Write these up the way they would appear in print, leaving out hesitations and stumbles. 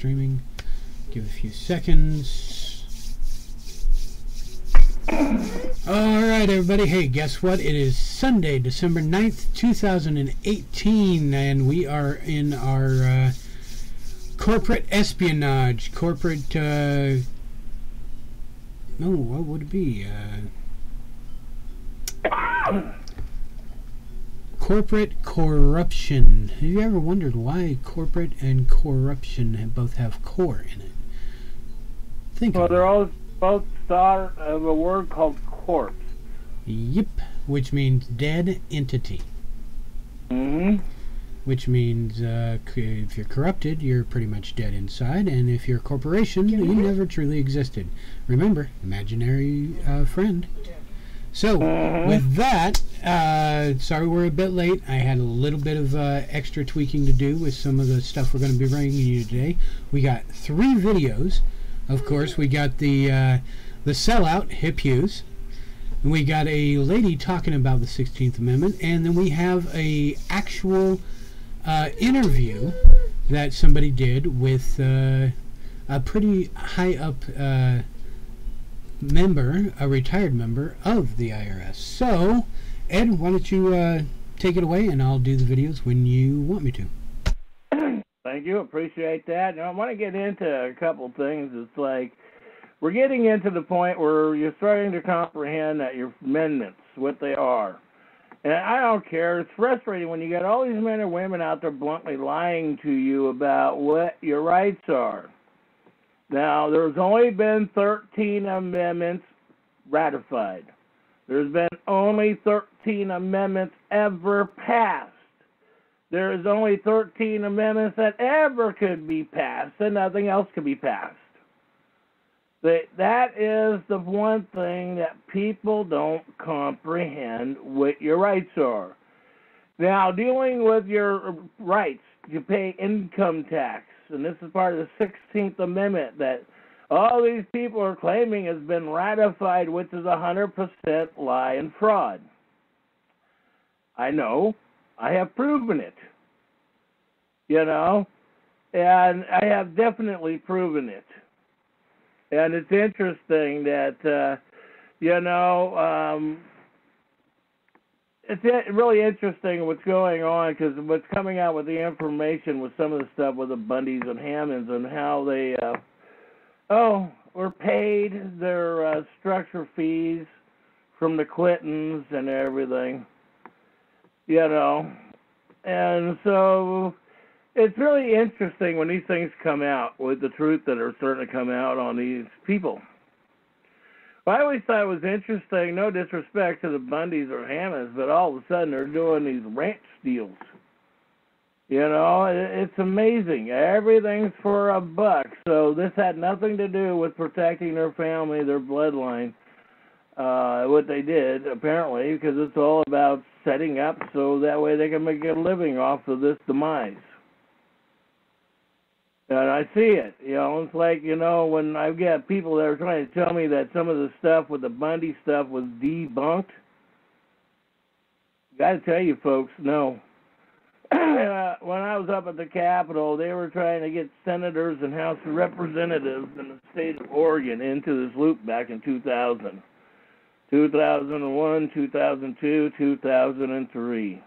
streaming. Give a few seconds. Alright, everybody. Hey, guess what? It is Sunday, December 9th, 2018, and we are in our corporate espionage. Corporate, what would it be? Corporate corruption. Have you ever wondered why corporate and corruption both have core in it? Think well, of they're it. all both start of a word called corpse. Yep, which means dead entity. Mm-hmm. Which means if you're corrupted, you're pretty much dead inside, and if you're a corporation, you never truly existed. Remember, imaginary friend. So, with that, sorry we're a bit late. I had a little bit of extra tweaking to do with some of the stuff we're going to be bringing you today. We got 3 videos. Of course, we got the sellout, Hip Hughes. And we got a lady talking about the 16th Amendment. And then we have a actual interview that somebody did with a pretty high up member, a retired member of the IRS. So, Ed, why don't you take it away, and I'll do the videos when you want me to. Thank you. Appreciate that. Now, I want to get into a couple things. It's like we're getting into the point where you're starting to comprehend that your amendments, what they are. And I don't care. It's frustrating when you got all these men and women out there bluntly lying to you about what your rights are. Now, there's only been 13 amendments ratified. There's been only 13 amendments ever passed. There's only 13 amendments that ever could be passed, and nothing else could be passed. That is the one thing that people don't comprehend what your rights are. Now, dealing with your rights, you pay income tax, and this is part of the 16th Amendment that all these people are claiming has been ratified, which is 100% lie and fraud. I know. I have proven it. You know? And I have definitely proven it. And it's interesting that, it's really interesting what's going on, because what's coming out with the information with some of the stuff with the Bundys and Hammonds and how they, were paid their structure fees from the Clintons and everything, And so it's really interesting when these things come out with the truth that are starting to come out on these people. I always thought it was interesting, no disrespect to the Bundys or Hammonds, but all of a sudden they're doing these ranch deals. It's amazing. Everything's for $1. So this had nothing to do with protecting their family, their bloodline, what they did, apparently, because it's all about setting up so that way they can make a living off of this demise. And I see it. It's like, when I've got people that are trying to tell me that some of the stuff with the Bundy stuff was debunked, got to tell you folks, no. When I was up at the Capitol, they were trying to get senators and House of Representatives in the state of Oregon into this loop back in 2000. 2001, 2002, 2003.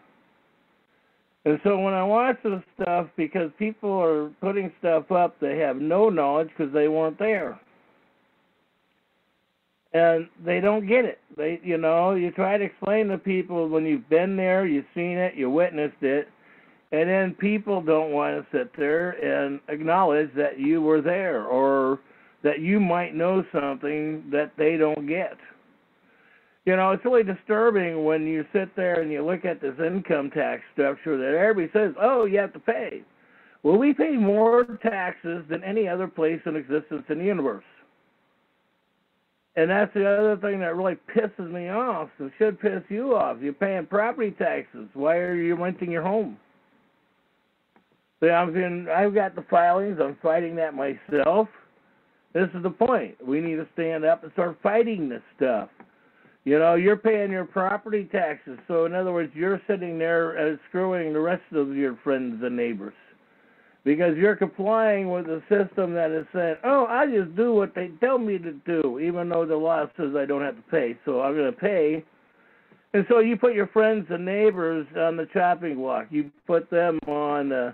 And so when I watch this stuff, because people are putting stuff up, they have no knowledge because they weren't there. And they don't get it. You try to explain to people when you've been there, you've seen it, you witnessed it, and then people don't want to sit there and acknowledge that you were there or that you might know something that they don't get. It's really disturbing when you sit there and you look at this income tax structure that everybody says, oh, you have to pay. Well, we pay more taxes than any other place in existence in the universe. And that's the other thing that really pisses me off. It should piss you off. You're paying property taxes. Why are you renting your home? See, I've got the filings. I'm fighting that myself. This is the point. We need to stand up and start fighting this stuff. You're paying your property taxes. So, in other words, you're sitting there screwing the rest of your friends and neighbors. because you're complying with a system that is saying, oh, I just do what they tell me to do, even though the law says I don't have to pay, so I'm going to pay. And so you put your friends and neighbors on the chopping block. You put them on the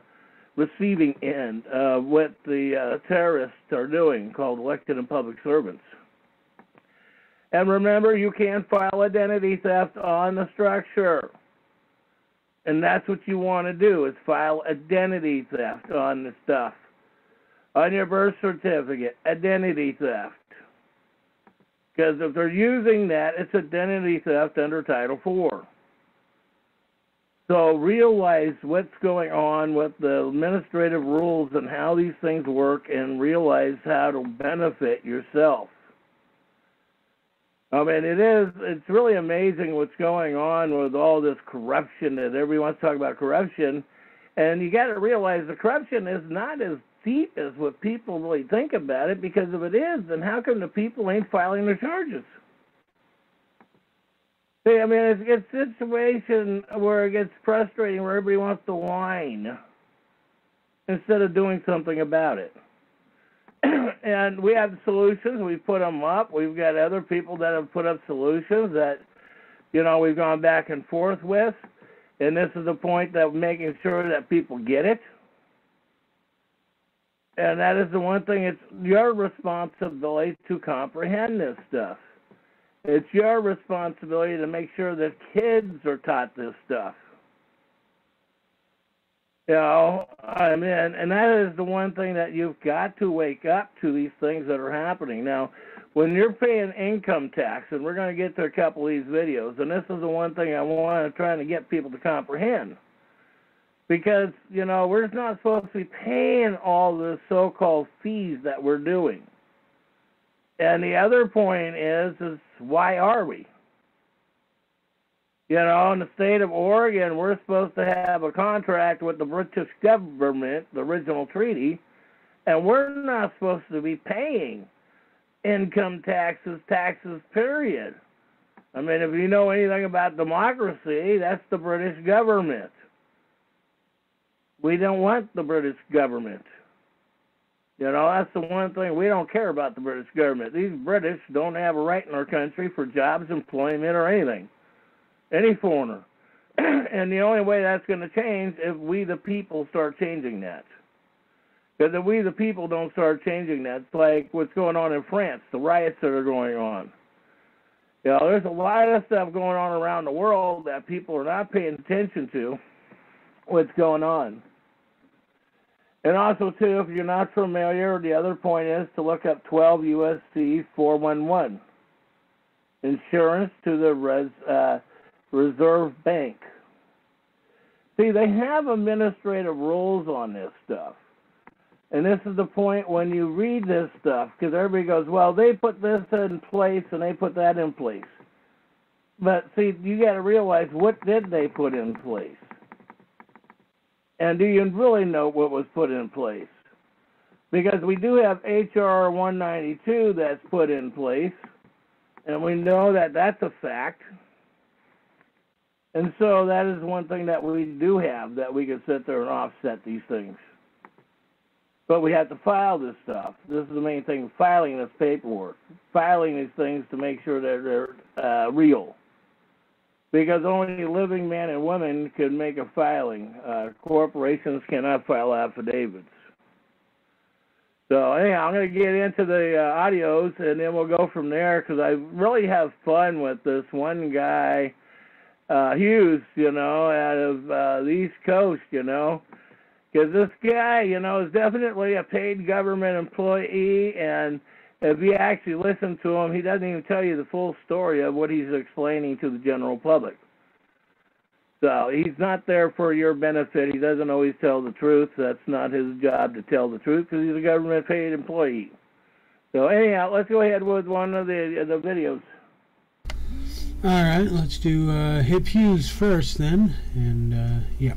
receiving end of what the terrorists are doing, called elected and public servants. And remember, you can't file identity theft on the structure. And that's what you want to do, is file identity theft on the stuff. On your birth certificate, identity theft. Because if they're using that, it's identity theft under Title IV. So realize what's going on with the administrative rules and how these things work, and realize how to benefit yourself. I mean, it's really amazing what's going on with all this corruption that everyone's talking about corruption. And you got to realize the corruption is not as deep as what people really think about it, because if it is, then how come the people ain't filing their charges? See, I mean, it's a situation where it gets frustrating, where everybody wants to whine instead of doing something about it. And we have solutions. We put them up. We've got other people that have put up solutions that, we've gone back and forth with. And this is the point that making sure that people get it. And that is the one thing. It's your responsibility to comprehend this stuff. It's your responsibility to make sure that kids are taught this stuff. I mean, and that is the one thing that you've got to wake up to, these things that are happening. Now, when you're paying income tax, and we're going to get to a couple of these videos, and this is the one thing I want to try to get people to comprehend. Because, we're not supposed to be paying all the so-called fees that we're doing. And the other point is why are we? In the state of Oregon, we're supposed to have a contract with the British government, the original treaty, and we're not supposed to be paying income taxes, period. I mean, if you know anything about democracy, that's the British government. We don't want the British government. That's the one thing. We don't care about the British government. These British don't have a right in our country for jobs, employment, or anything. Any foreigner. And the only way that's going to change is if we, the people, start changing that. Because if we, the people, don't start changing that, it's like what's going on in France, the riots that are going on. There's a lot of stuff going on around the world that people are not paying attention to what's going on. And also, too, if you're not familiar, the other point is to look up 12 U.S.C. 411, insurance to the Reserve Bank. See, they have administrative rules on this stuff. And this is the point when you read this stuff, because everybody goes, well, they put this in place and they put that in place. But, see, you got to realize, what did they put in place? And do you really know what was put in place? Because we do have H.R. 192 that's put in place, and we know that that's a fact. And so that is one thing that we do have, that we can sit there and offset these things. But we have to file this stuff. This is the main thing, filing this paperwork, filing these things to make sure that they're real. Because only living men and women can make a filing. Corporations cannot file affidavits. So anyhow, I'm going to get into the audios, and then we'll go from there, because I really have fun with this one guy, Hughes, out of the East Coast, Because this guy, is definitely a paid government employee, and if you actually listen to him, he doesn't even tell you the full story of what he's explaining to the general public. So he's not there for your benefit. He doesn't always tell the truth. That's not his job to tell the truth, because he's a government paid employee. So anyhow, let's go ahead with one of the videos. All right, let's do Hip Hughes first then, and yeah.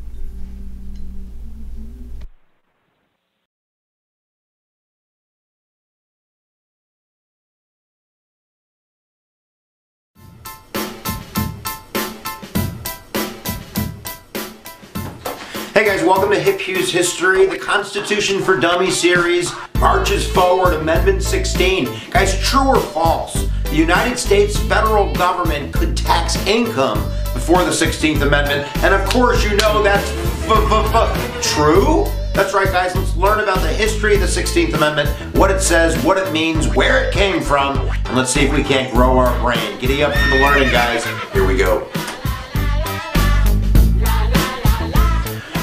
Hey guys, welcome to Hip Hughes History, the Constitution for Dummies series, marches forward, Amendment 16. Guys, true or false? The United States federal government could tax income before the 16th Amendment, and of course you know that's true? That's right guys, let's learn about the history of the 16th Amendment, what it says, what it means, where it came from, and let's see if we can't grow our brain. Giddy up for the learning guys, here we go.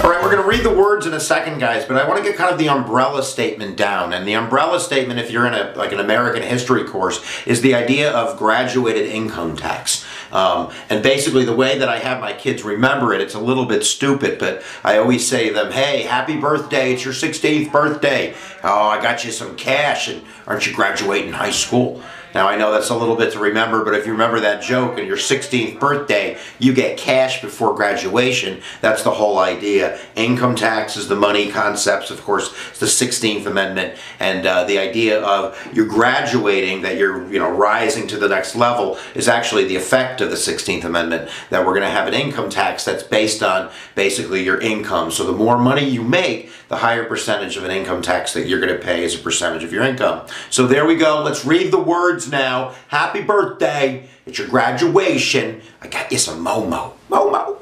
Alright, we're going to read the words in a second, guys, but I want to get kind of the umbrella statement down. And the umbrella statement, if you're in an American history course, is the idea of graduated income tax. And basically the way that I have my kids remember it, it's a little bit stupid, but I always say to them, hey, happy birthday, it's your 16th birthday. Oh, I got you some cash, and aren't you graduating high school? Now, I know that's a little bit to remember, but if you remember that joke on your 16th birthday, you get cash before graduation. That's the whole idea. Income tax is the money concepts, of course, it's the 16th Amendment, and the idea of you graduating, that you're rising to the next level, is actually the effect of the 16th Amendment, that we're going to have an income tax that's based on basically your income. So the more money you make, the higher percentage of an income tax that you're going to pay as a percentage of your income. So there we go. Let's read the words now. Happy birthday. It's your graduation. I got you some Momo. Momo.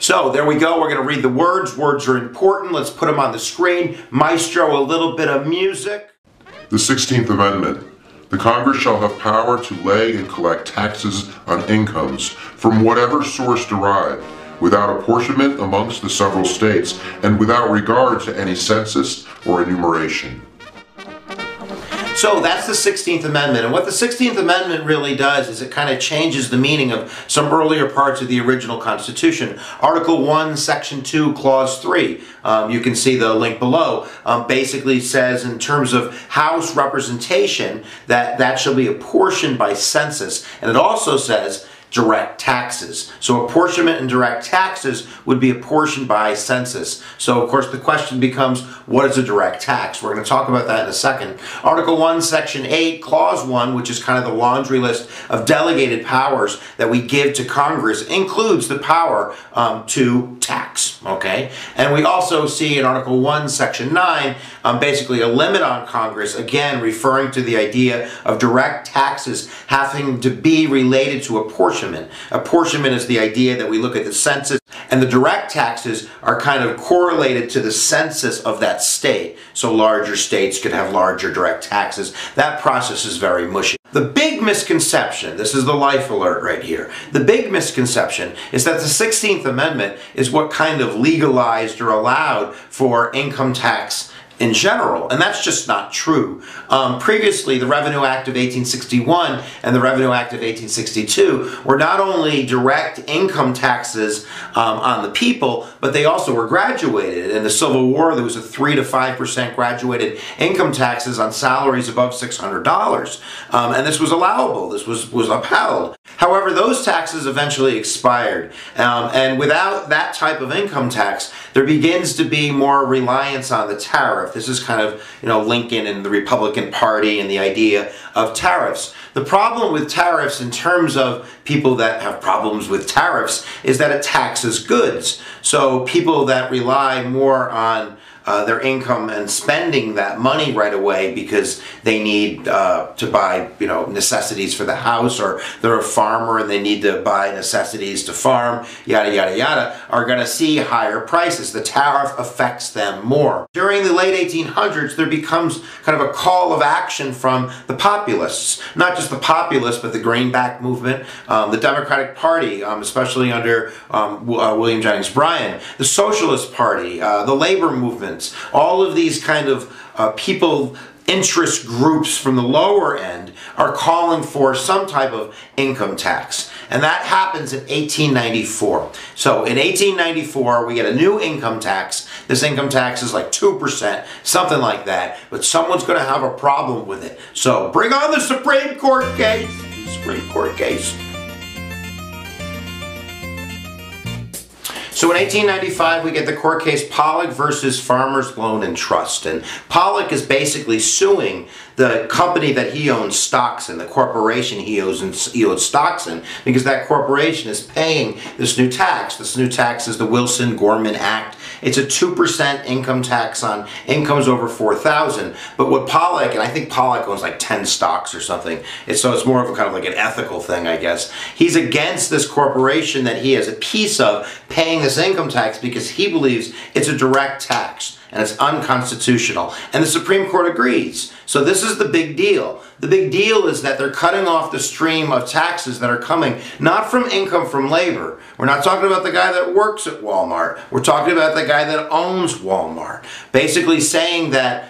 So there we go. We're going to read the words. Words are important. Let's put them on the screen. Maestro, a little bit of music. The 16th Amendment. The Congress shall have power to lay and collect taxes on incomes from whatever source derived, without apportionment amongst the several states, and without regard to any census or enumeration. So that's the 16th Amendment, and what the 16th Amendment really does is it kind of changes the meaning of some earlier parts of the original Constitution. Article 1, Section 2, Clause 3, you can see the link below, basically says in terms of House representation that shall be apportioned by census, and it also says direct taxes. So apportionment and direct taxes would be apportioned by census. So of course the question becomes, what is a direct tax? We're going to talk about that in a second. Article 1, Section 8, Clause 1, which is kind of the laundry list of delegated powers that we give to Congress, includes the power to tax. Okay? And we also see in Article 1, Section 9, basically a limit on Congress, again referring to the idea of direct taxes having to be related to apportionment. Apportionment is the idea that we look at the census, and the direct taxes are kind of correlated to the census of that state. So larger states could have larger direct taxes. That process is very mushy. The big misconception, this is the life alert right here, the big misconception is that the 16th Amendment is what kind of legalized or allowed for income tax in general, and that's just not true. Previously, the Revenue Act of 1861 and the Revenue Act of 1862 were not only direct income taxes on the people, but they also were graduated. In the Civil War, there was a 3 to 5% graduated income taxes on salaries above $600, and this was allowable. This was upheld. However, those taxes eventually expired, and without that type of income tax, there begins to be more reliance on the tariff. This is kind of, Lincoln and the Republican Party and the idea of tariffs. The problem with tariffs in terms of people that have problems with tariffs is that it taxes goods. So people that rely more on their income and spending that money right away because they need to buy, necessities for the house, or they're a farmer and they need to buy necessities to farm, yada, yada, yada, are going to see higher prices. The tariff affects them more. During the late 1800s, there becomes kind of a call of action from the populists. Not just the populists, but the Greenback movement, the Democratic Party, especially under William Jennings Bryan, the Socialist Party, the labor movement. All of these kind of people, interest groups from the lower end are calling for some type of income tax. And that happens in 1894. So in 1894, we get a new income tax. This income tax is like 2%, something like that. But someone's going to have a problem with it. So bring on the Supreme Court case. Supreme Court case. So in 1895, we get the court case Pollock versus Farmers Loan and Trust. And Pollock is basically suing the company that he owns stocks in, the corporation he owns stocks in, because that corporation is paying this new tax. This new tax is the Wilson-Gorman Act. It's a 2% income tax on incomes over $4,000. But what Pollock, and I think Pollock owns like 10 stocks or something, so it's more of a kind of like an ethical thing, I guess. He's against this corporation that he has a piece of paying this income tax because he believes it's a direct tax and it's unconstitutional. And the Supreme Court agrees. So this is the big deal. The big deal is that they're cutting off the stream of taxes that are coming, not from income from labor. We're not talking about the guy that works at Walmart. We're talking about the guy that owns Walmart. Basically saying that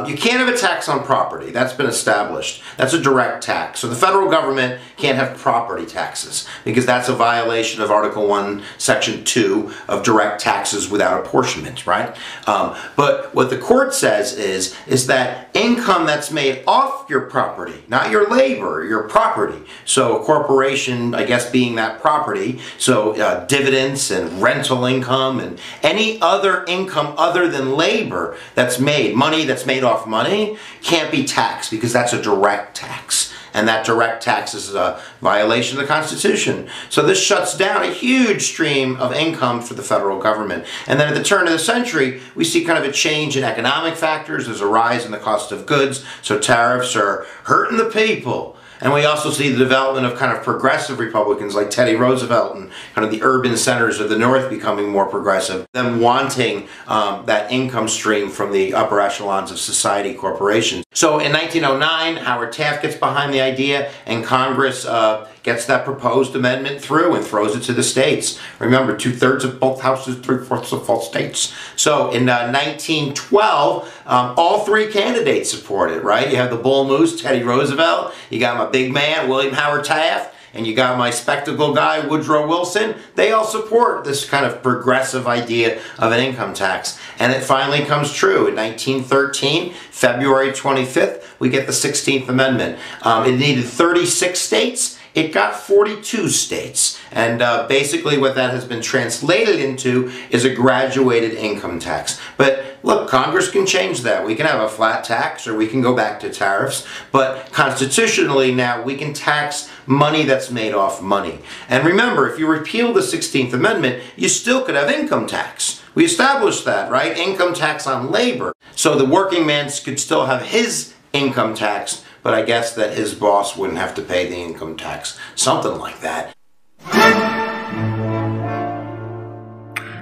you can't have a tax on property. That's been established. That's a direct tax. So the federal government can't have property taxes because that's a violation of Article 1, Section 2 of direct taxes without apportionment, right? But what the court says is that income that's made off your property, not your labor, your property. So a corporation, I guess, being that property, so dividends and rental income and any other income other than labor that's made, money that's made off money, can't be taxed because that's a direct tax. And that direct tax is a violation of the Constitution. So this shuts down a huge stream of income for the federal government. And then at the turn of the century, we see kind of a change in economic factors. There's a rise in the cost of goods. So tariffs are hurting the people. And we also see the development of kind of progressive Republicans like Teddy Roosevelt and kind of the urban centers of the North becoming more progressive, them wanting that income stream from the upper echelons of society, corporations. So in 1909, Howard Taft gets behind the idea and Congress gets that proposed amendment through and throws it to the states. Remember, 2/3 of both houses, 3/4 of all states. So in 1912, all three candidates support it, right? You have the bull moose, Teddy Roosevelt. You got my big man, William Howard Taft. And you got my spectacle guy, Woodrow Wilson. They all support this kind of progressive idea of an income tax. And it finally comes true. In 1913, February 25th, we get the 16th Amendment. It needed 36 states. It got 42 states. And basically what that has been translated into is a graduated income tax. But look, Congress can change that. We can have a flat tax or we can go back to tariffs. But constitutionally now we can tax money that's made off money. And remember, if you repeal the 16th Amendment, you still could have income tax. We established that, right? Income tax on labor. So the working man could still have his income tax, but I guess that his boss wouldn't have to pay the income tax. Something like that.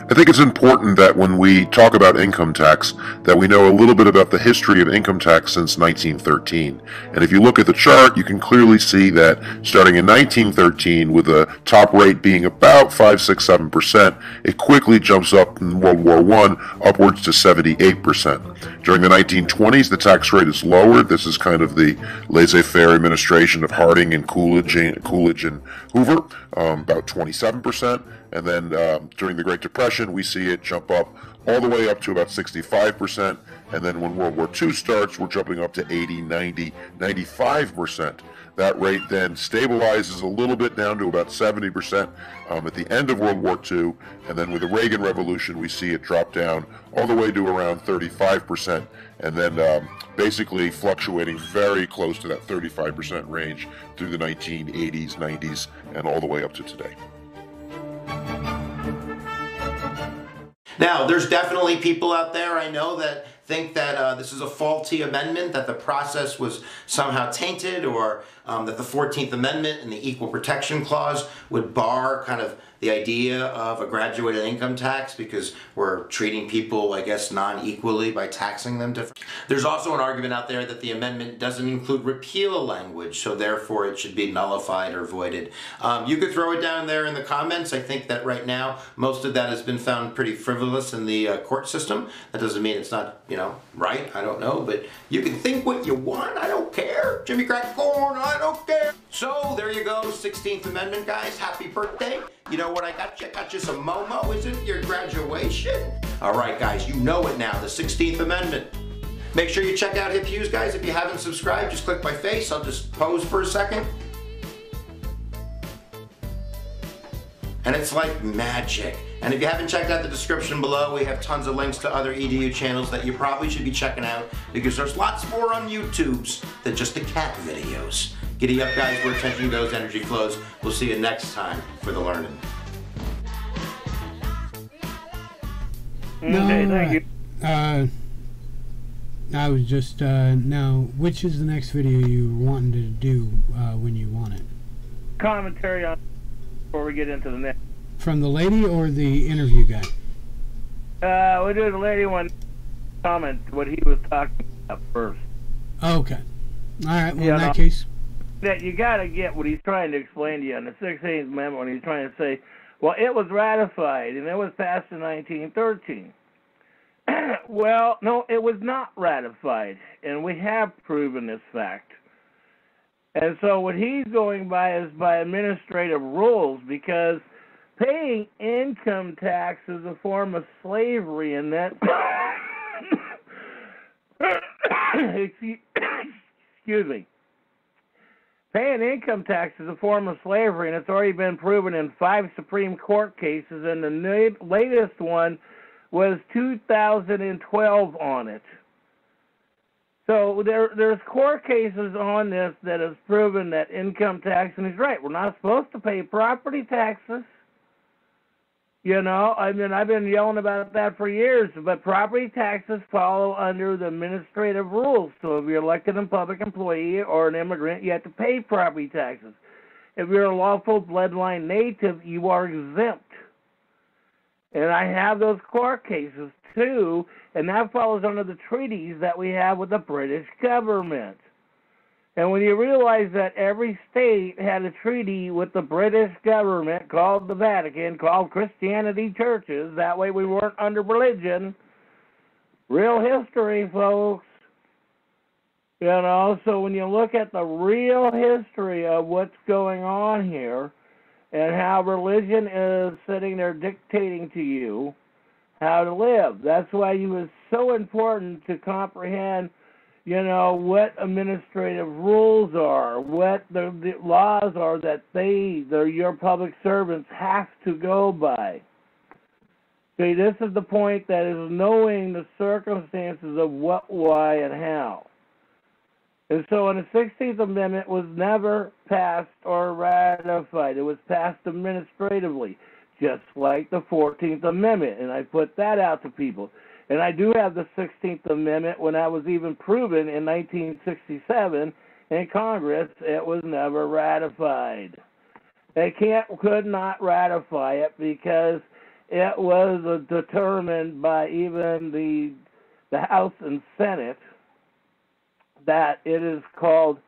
I think it's important that when we talk about income tax, that we know a little bit about the history of income tax since 1913. And if you look at the chart, you can clearly see that starting in 1913, with the top rate being about 5, 6, 7%, it quickly jumps up in World War I upwards to 78%. During the 1920s, the tax rate is lowered. This is kind of the laissez-faire administration of Harding and Coolidge and Hoover, about 27%. And then during the Great Depression, we see it jump up all the way up to about 65%. And then when World War II starts, we're jumping up to 80, 90, 95%. That rate then stabilizes a little bit down to about 70% at the end of World War II. And then with the Reagan Revolution, we see it drop down all the way to around 35%. And then basically fluctuating very close to that 35% range through the 1980s, 90s, and all the way up to today. Now, there's definitely people out there I know that think that this is a faulty amendment, that the process was somehow tainted, or that the 14th Amendment and the Equal Protection Clause would bar kind of the idea of a graduated income tax because we're treating people, I guess, non-equally by taxing them different. There's also an argument out there that the amendment doesn't include repeal language, so therefore it should be nullified or voided. You could throw it down there in the comments. I think that right now most of that has been found pretty frivolous in the court system. That doesn't mean it's not, you know, right. I don't know, but you can think what you want. I don't care. Jimmy Crack Corn, I don't care. So there you go, 16th Amendment, guys. Happy birthday. You know what I got you? I got you some Momo. Is it your graduation? All right, guys, you know it now, the 16th Amendment. Make sure you check out Hip Hughes, guys. If you haven't subscribed, just click my face. I'll just pose for a second. And it's like magic. And if you haven't checked out the description below, we have tons of links to other EDU channels that you probably should be checking out, because there's lots more on YouTubes than just the cat videos. Giddy up, guys, where attention goes, energy flows. We'll see you next time for the learning. Okay, thank you. I was just, now, which is the next video you were wanting to do when you want it? Commentary on before we get into the next. From the lady or the interview guy? We'll do the lady one comment what he was talking about first. Okay. All right, well, Yeah, in that no. case, That you got to get what he's trying to explain to you in the 16th Amendment when he's trying to say, well, it was ratified and it was passed in 1913. Well, no, it was not ratified, and we have proven this fact. And so what he's going by is by administrative rules, because paying income tax is a form of slavery, and that excuse me. Paying income tax is a form of slavery, and it's already been proven in 5 Supreme Court cases, and the latest one was 2012 on it. So there's court cases on this that has proven that income tax, and he's right, we're not supposed to pay property taxes. You know, I mean, I've been yelling about that for years, but property taxes follow under the administrative rules. So if you're elected a public employee or an immigrant, you have to pay property taxes. If you're a lawful bloodline native, you are exempt. And I have those court cases too, and that follows under the treaties that we have with the British government. And when you realize that every state had a treaty with the British government called the Vatican, called Christianity churches, that way we weren't under religion. Real history, folks. You know, so when you look at the real history of what's going on here and how religion is sitting there dictating to you how to live, that's why it was so important to comprehend, you know, what administrative rules are, what the laws are that your public servants have to go by. See, this is the point, that is knowing the circumstances of what, why, and how. And so, the 16th Amendment was never passed or ratified. It was passed administratively, just like the 14th Amendment. And I put that out to people. And I do have the 16th Amendment when that was even proven in 1967 in Congress. It was never ratified. They could not ratify it because it was determined by even the House and Senate that it is called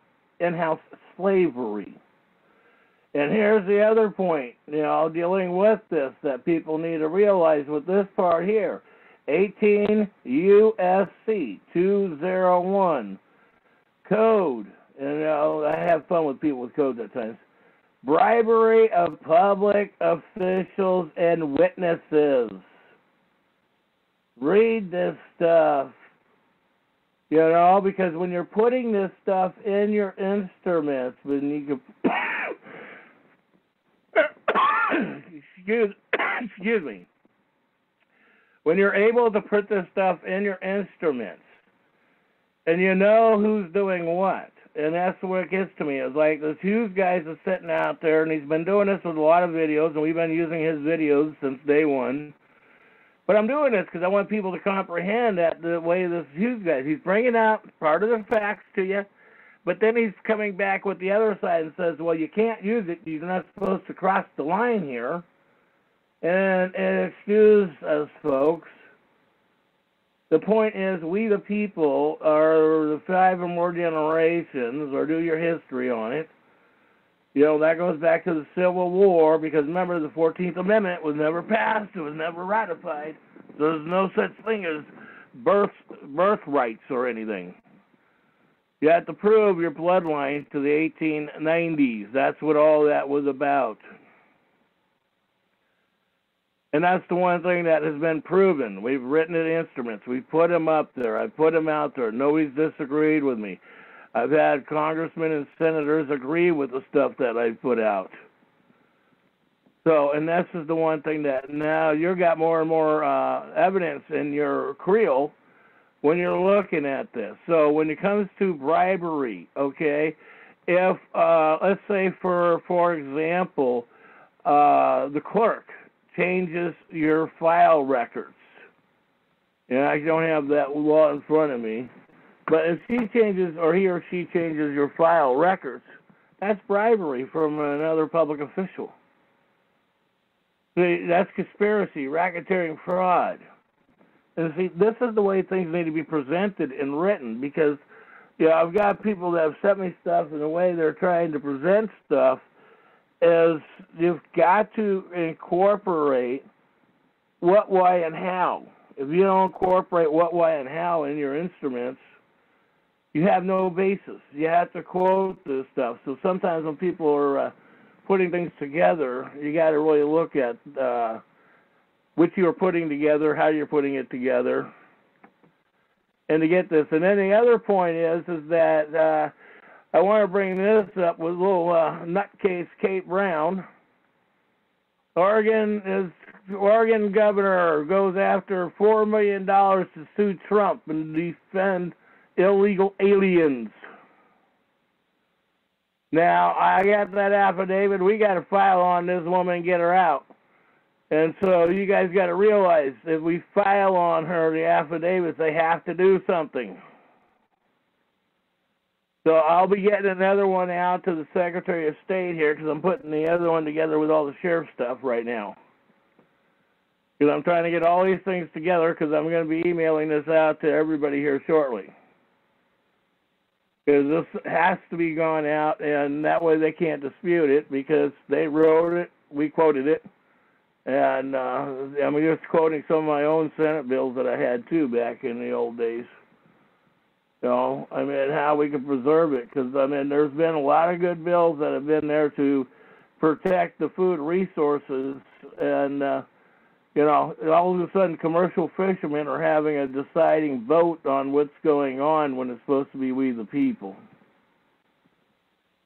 in-house slavery. And here's the other point, you know, dealing with this, that people need to realize with this part here. 18 U.S.C. 201 code, and you know, I have fun with people with codes at times. Bribery of public officials and witnesses. Read this stuff, you know, because when you're putting this stuff in your instruments, when you can excuse me. When you're able to put this stuff in your instruments, and you know who's doing what, and that's what it gets to me. It's like this Hughes guy is sitting out there, and he's been doing this with a lot of videos, and we've been using his videos since day one. But I'm doing this because I want people to comprehend that the way this Hughes guy, he's bringing out part of the facts to you, but then he's coming back with the other side and says, well, you can't use it. You're not supposed to cross the line here. And excuse us, folks. The point is, we the people are the 5 or more generations, or do your history on it. You know, that goes back to the Civil War, because remember, the 14th Amendment was never passed. It was never ratified. There's no such thing as birth rights or anything. You have to prove your bloodline to the 1890s. That's what all that was about. And that's the one thing that has been proven. We've written it in instruments. We've put them up there. I've put them out there. Nobody's disagreed with me. I've had congressmen and senators agree with the stuff that I've put out. So, and this is the one thing that now you've got more and more evidence in your creel when you're looking at this. So when it comes to bribery, okay, if, let's say for example, the clerk changes your file records, and I don't have that law in front of me, but if she changes, or he or she changes your file records, that's bribery from another public official. See, that's conspiracy, racketeering, fraud. And see, this is the way things need to be presented and written, because, you know, I've got people that have sent me stuff, and the way they're trying to present stuff is you've got to incorporate what, why, and how. If you don't incorporate what, why, and how in your instruments, you have no basis. You have to quote this stuff. So sometimes when people are putting things together, you got to really look at which you're putting together, how you're putting it together, and to get this. And then the other point is that I want to bring this up with little nutcase Kate Brown. Oregon governor goes after $4 million to sue Trump and defend illegal aliens. Now, I got that affidavit. We got to file on this woman and get her out. And so you guys got to realize if we file on her the affidavits, they have to do something. So I'll be getting another one out to the Secretary of State here, because I'm putting the other one together with all the sheriff stuff right now. Because I'm trying to get all these things together, because I'm going to be emailing this out to everybody here shortly. Because this has to be gone out, and that way they can't dispute it, because they wrote it, we quoted it, and I'm just quoting some of my own Senate bills that I had too back in the old days. You know, I mean, how we can preserve it, because I mean, there's been a lot of good bills that have been there to protect the food resources, and you know, all of a sudden commercial fishermen are having a deciding vote on what's going on when it's supposed to be we the people.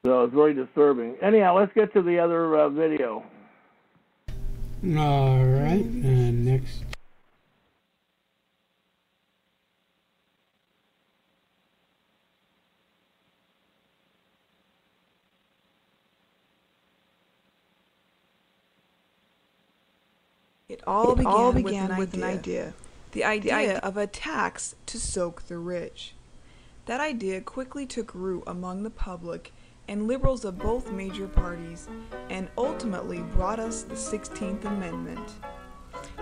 So it's very disturbing. Anyhow, let's get to the other video. All right, and next. It all began with an idea. The idea of a tax to soak the rich. That idea quickly took root among the public and liberals of both major parties, and ultimately brought us the 16th Amendment.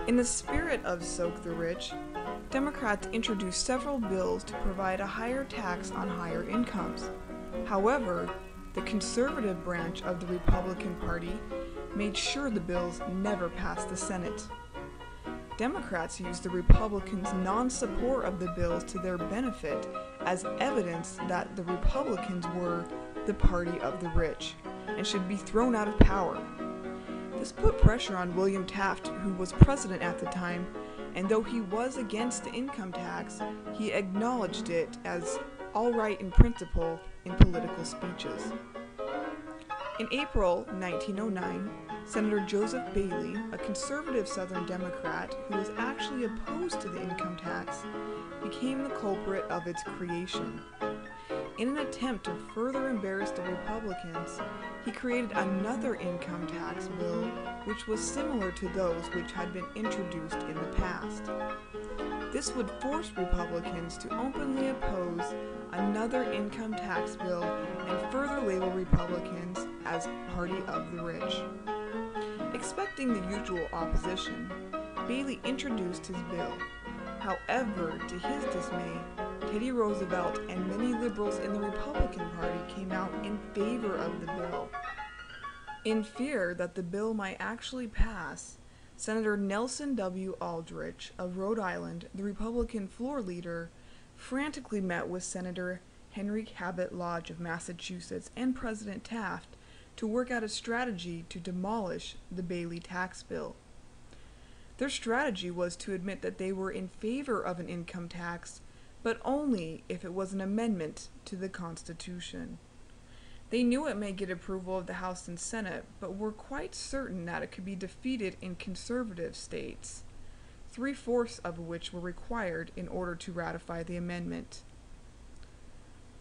In the spirit of Soak the Rich, Democrats introduced several bills to provide a higher tax on higher incomes. However, the conservative branch of the Republican Party made sure the bills never passed the Senate. Democrats used the Republicans' non-support of the bills to their benefit as evidence that the Republicans were the party of the rich and should be thrown out of power. This put pressure on William Taft, who was president at the time, and though he was against the income tax, he acknowledged it as all right in principle in political speeches. In April 1909, Senator Joseph Bailey, a conservative Southern Democrat who was actually opposed to the income tax, became the culprit of its creation. In an attempt to further embarrass the Republicans, he created another income tax bill which was similar to those which had been introduced in the past. This would force Republicans to openly oppose another income tax bill and further label Republicans as party of the rich. Expecting the usual opposition, Bailey introduced his bill. However, to his dismay, Teddy Roosevelt and many liberals in the Republican Party came out in favor of the bill. In fear that the bill might actually pass, Senator Nelson W. Aldrich of Rhode Island, the Republican floor leader, frantically met with Senator Henry Cabot Lodge of Massachusetts and President Taft to work out a strategy to demolish the Bailey tax bill. Their strategy was to admit that they were in favor of an income tax, but only if it was an amendment to the Constitution. They knew it may get approval of the House and Senate, but were quite certain that it could be defeated in conservative states, 3/4 of which were required in order to ratify the amendment.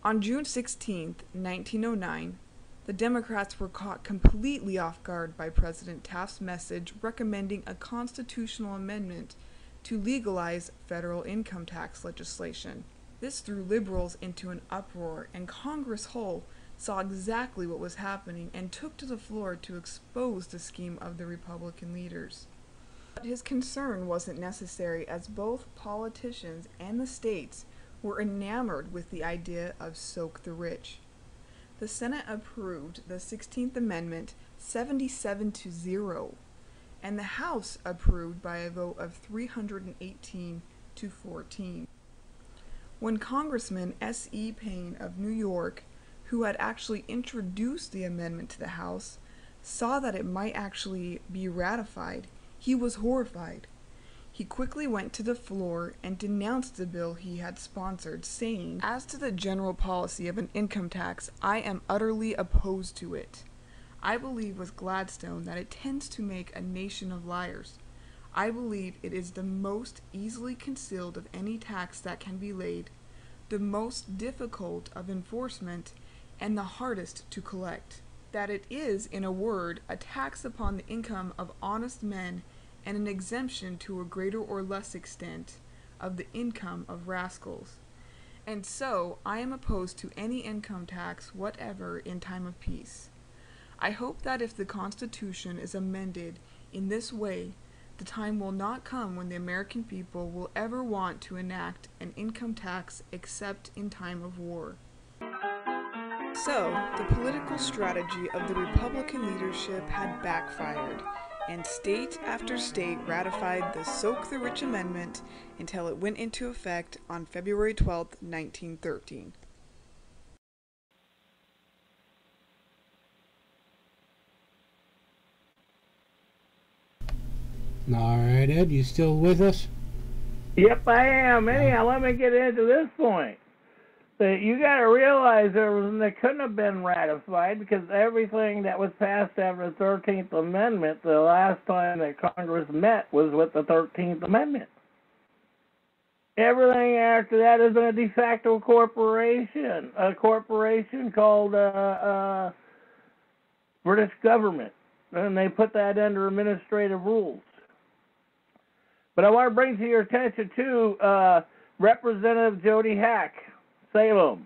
On June 16, 1909, the Democrats were caught completely off guard by President Taft's message recommending a constitutional amendment to legalize federal income tax legislation. This threw liberals into an uproar, and Congress whole saw exactly what was happening and took to the floor to expose the scheme of the Republican leaders. But his concern wasn't necessary, as both politicians and the states were enamored with the idea of soak the rich. The Senate approved the 16th Amendment 77-0, and the House approved by a vote of 318-14. When Congressman S.E. Payne of New York, who had actually introduced the amendment to the House, saw that it might actually be ratified, he was horrified. He quickly went to the floor and denounced the bill he had sponsored, saying, "As to the general policy of an income tax, I am utterly opposed to it. I believe with Gladstone that it tends to make a nation of liars. I believe it is the most easily concealed of any tax that can be laid, the most difficult of enforcement, and the hardest to collect. That it is, in a word, a tax upon the income of honest men, and an exemption to a greater or less extent of the income of rascals. And so I am opposed to any income tax whatever in time of peace. I hope that if the Constitution is amended in this way, the time will not come when the American people will ever want to enact an income tax except in time of war." So, the political strategy of the Republican leadership had backfired, and state after state ratified the Soak the Rich Amendment until it went into effect on February 12, 1913. All right, Ed, you still with us? Yep, I am. Anyhow, let me get into this point. That you got to realize that couldn't have been ratified because everything that was passed after the 13th Amendment, the last time that Congress met was with the 13th Amendment. Everything after that has been a de facto corporation, a corporation called British government, and they put that under administrative rules. But I want to bring to your attention, too, Representative Jody Hack, Salem.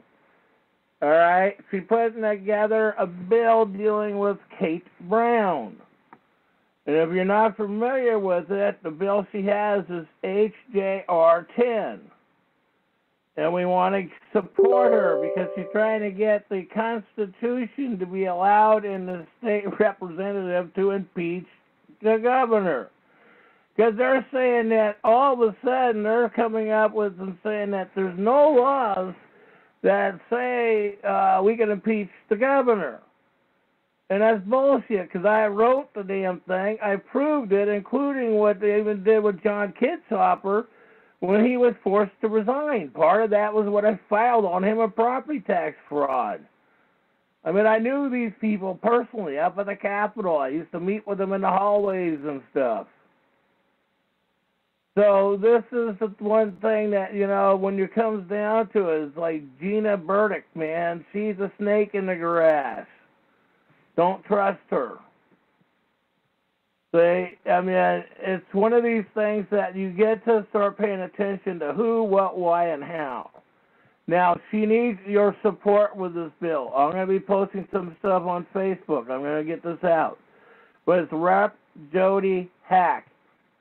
All right? She's putting together a bill dealing with Kate Brown. And if you're not familiar with it, the bill she has is HJR 10. And we want to support her because she's trying to get the Constitution to be allowed in the state representative to impeach the governor. Because they're saying that all of a sudden they're coming up with and saying that there's no laws that say we can impeach the governor. And that's bullshit, because I wrote the damn thing. I proved it, including what they even did with John Kitzhaber when he was forced to resign. Part of that was what I filed on him, a property tax fraud. I mean, I knew these people personally up at the Capitol. I used to meet with them in the hallways and stuff. So this is the one thing that, you know, when it comes down to it, is like Gina Burdick, man. She's a snake in the grass. Don't trust her. I mean, it's one of these things that you get to start paying attention to who, what, why, and how. Now, she needs your support with this bill. I'm going to be posting some stuff on Facebook. I'm going to get this out. But it's Rep. Jody Hack.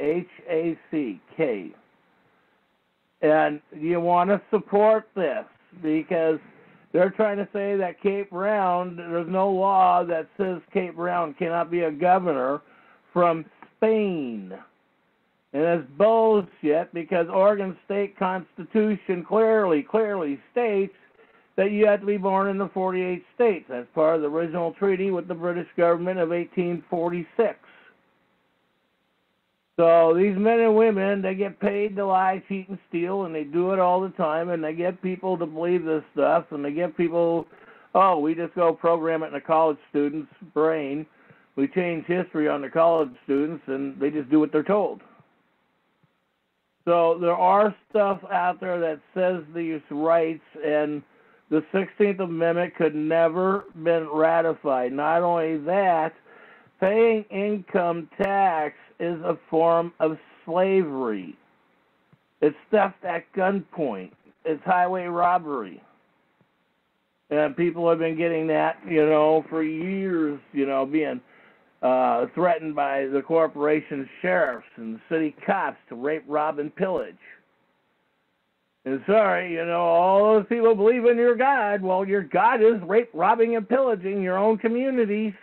H-A-C-K. And you want to support this because they're trying to say that Kate Brown, there's no law that says Kate Brown cannot be a governor from Spain. And it's bullshit because Oregon State Constitution clearly states that you have to be born in the 48 states. That's part of the original treaty with the British government of 1846. So these men and women, they get paid to lie, cheat, and steal, and they do it all the time, and they get people to believe this stuff, and they get people oh, we just go program it in a college student's brain. We change history on the college students, and they just do what they're told. So there are stuff out there that says these rights, and the 16th Amendment could never been ratified. Not only that, paying income tax is a form of slavery. It's theft at gunpoint. It's highway robbery. And people have been getting that, for years, being threatened by the corporation sheriffs and city cops to rape, rob, and pillage. And sorry, all those people believe in your God. Well, your God is rape, robbing, and pillaging your own communities.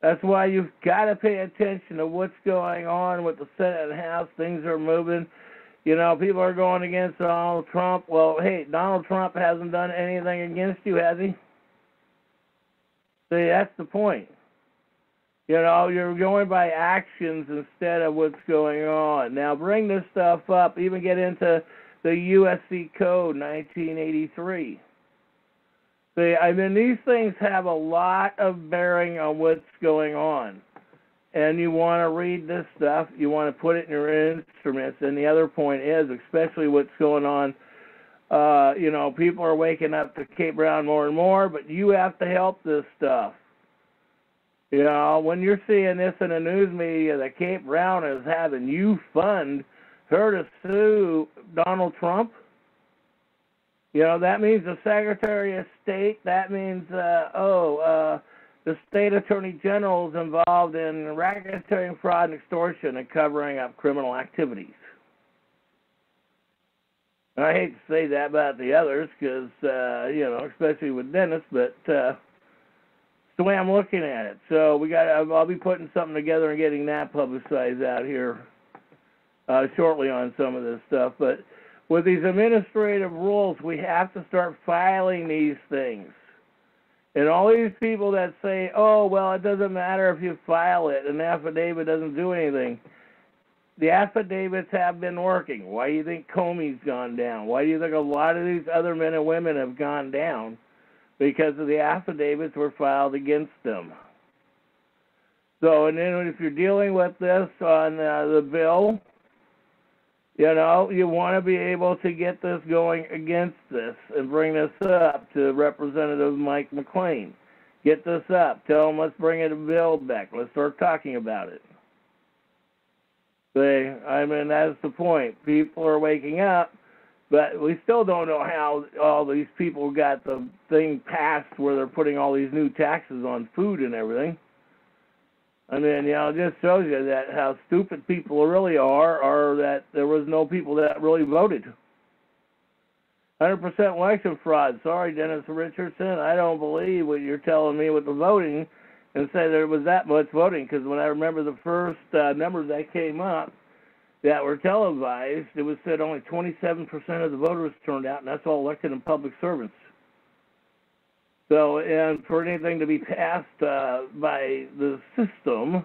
That's why you've got to pay attention to what's going on with the Senate and House. Things are moving. People are going against Donald Trump. Well, hey, Donald Trump hasn't done anything against you, has he? See, that's the point. You're going by actions instead of what's going on. Now, bring this stuff up, even get into the USC Code 1983. See, these things have a lot of bearing on what's going on. And you want to read this stuff, you want to put it in your instruments. And the other point is, especially what's going on, people are waking up to Kate Brown more and more, but you have to help this stuff. When you're seeing this in the news media that Kate Brown is having you fund her to sue Donald Trump, that means the Secretary of State, that means, the State Attorney General is involved in racketeering, fraud, and extortion and covering up criminal activities. And I hate to say that about the others because, especially with Dennis, but it's the way I'm looking at it. So I'll be putting something together and getting that publicized out here shortly on some of this stuff. But with these administrative rules, we have to start filing these things. And all these people that say, oh, well, it doesn't matter if you file it, an affidavit doesn't do anything. The affidavits have been working. Why do you think Comey's gone down? Why do you think a lot of these other men and women have gone down? Because of the affidavits were filed against them. So, and then if you're dealing with this on the bill, you want to be able to get this going against this and bring this up to Representative Mike McLean. Get this up. Tell him, let's bring it a bill back. Let's start talking about it. That's the point. People are waking up, but we still don't know how all these people got the thing passed where they're putting all these new taxes on food and everything. It just shows you that how stupid people really are, or that there was no people that really voted. 100% election fraud. Sorry, Dennis Richardson, I don't believe what you're telling me with the voting and say there was that much voting, because when I remember the first numbers that came up that were televised, it was said only 27% of the voters turned out, and that's all elected and public servants. So, and for anything to be passed by the system,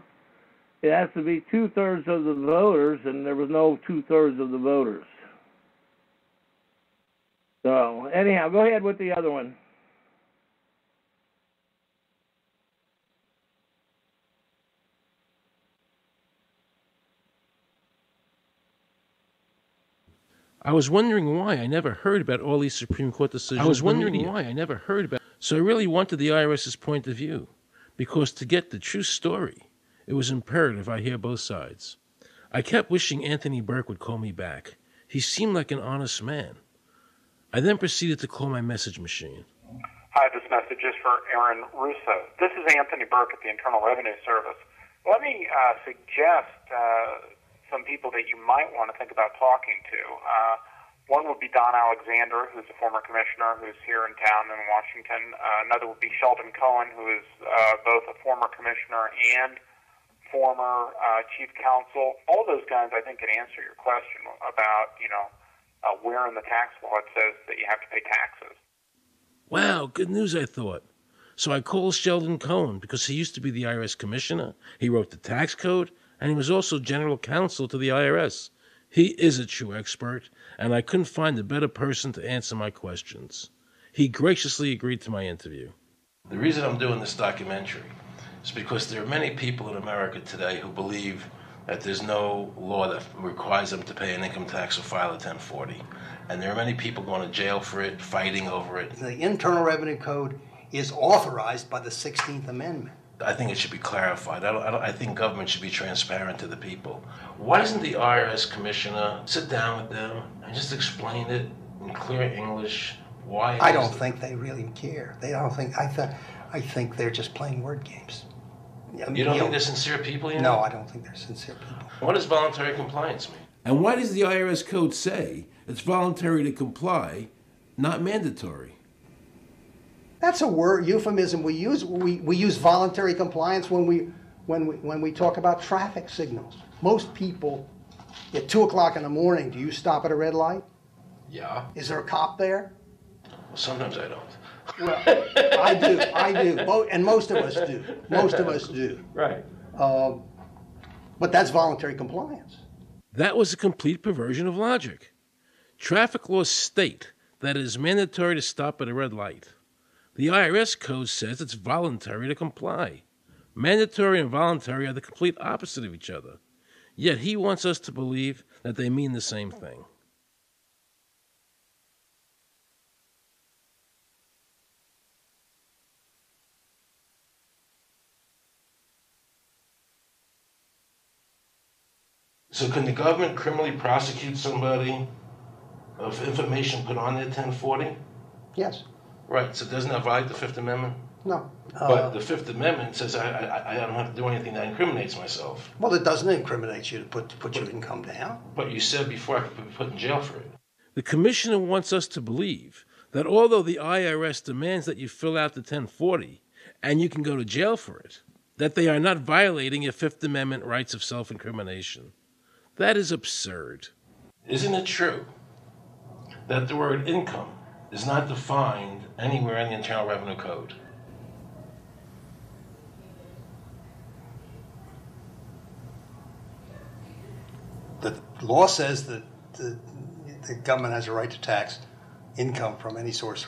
it has to be 2/3 of the voters, and there was no 2/3 of the voters. So, anyhow, go ahead with the other one. I was wondering why I never heard about all these Supreme Court decisions. So I really wanted the IRS's point of view, because to get the true story, it was imperative I hear both sides. I kept wishing Anthony Burke would call me back. He seemed like an honest man. I then proceeded to call my message machine. Hi, this message is for Aaron Russo. This is Anthony Burke at the Internal Revenue Service. Let me suggest some people that you might want to think about talking to. One would be Don Alexander, who's a former commissioner who's here in town in Washington. Another would be Sheldon Cohen, who is both a former commissioner and former chief counsel. All those guys, I think, can answer your question about, where in the tax law it says that you have to pay taxes. Wow, good news, I thought. So I called Sheldon Cohen because he used to be the IRS commissioner. He wrote the tax code, and he was also general counsel to the IRS. He is a true expert, and I couldn't find a better person to answer my questions. He graciously agreed to my interview. The reason I'm doing this documentary is because there are many people in America today who believe that there's no law that requires them to pay an income tax or file a 1040. And there are many people going to jail for it, fighting over it. The Internal Revenue Code is authorized by the 16th Amendment. I think it should be clarified. I think government should be transparent to the people. Why doesn't the IRS commissioner sit down with them and just explain it in clear English? Why? I don't think they really care. They don't think. I think they're just playing word games. You don't think they're sincere people? No, I don't think they're sincere people. What does voluntary compliance mean? And why does the IRS code say it's voluntary to comply, not mandatory? That's a word euphemism we use. We use voluntary compliance when we talk about traffic signals. Most people at 2 o'clock in the morning, do you stop at a red light? Yeah. Is there a cop there? Well, sometimes I don't. Well, I do, and most of us do. Most of us do. Right. But that's voluntary compliance. That was a complete perversion of logic. Traffic laws state that it is mandatory to stop at a red light. The IRS code says it's voluntary to comply. Mandatory and voluntary are the complete opposite of each other. Yet he wants us to believe that they mean the same thing. So can the government criminally prosecute somebody of information put on their 1040? Yes. Right, so doesn't that violate the Fifth Amendment? No. But the Fifth Amendment says I don't have to do anything that incriminates myself. Well, it doesn't incriminate you to put your income down. But you said before I could be put in jail for it. The commissioner wants us to believe that although the IRS demands that you fill out the 1040 and you can go to jail for it, that they are not violating your Fifth Amendment rights of self-incrimination. That is absurd. Isn't it true that the word income is not defined anywhere in the Internal Revenue Code? The law says that the government has a right to tax income from any source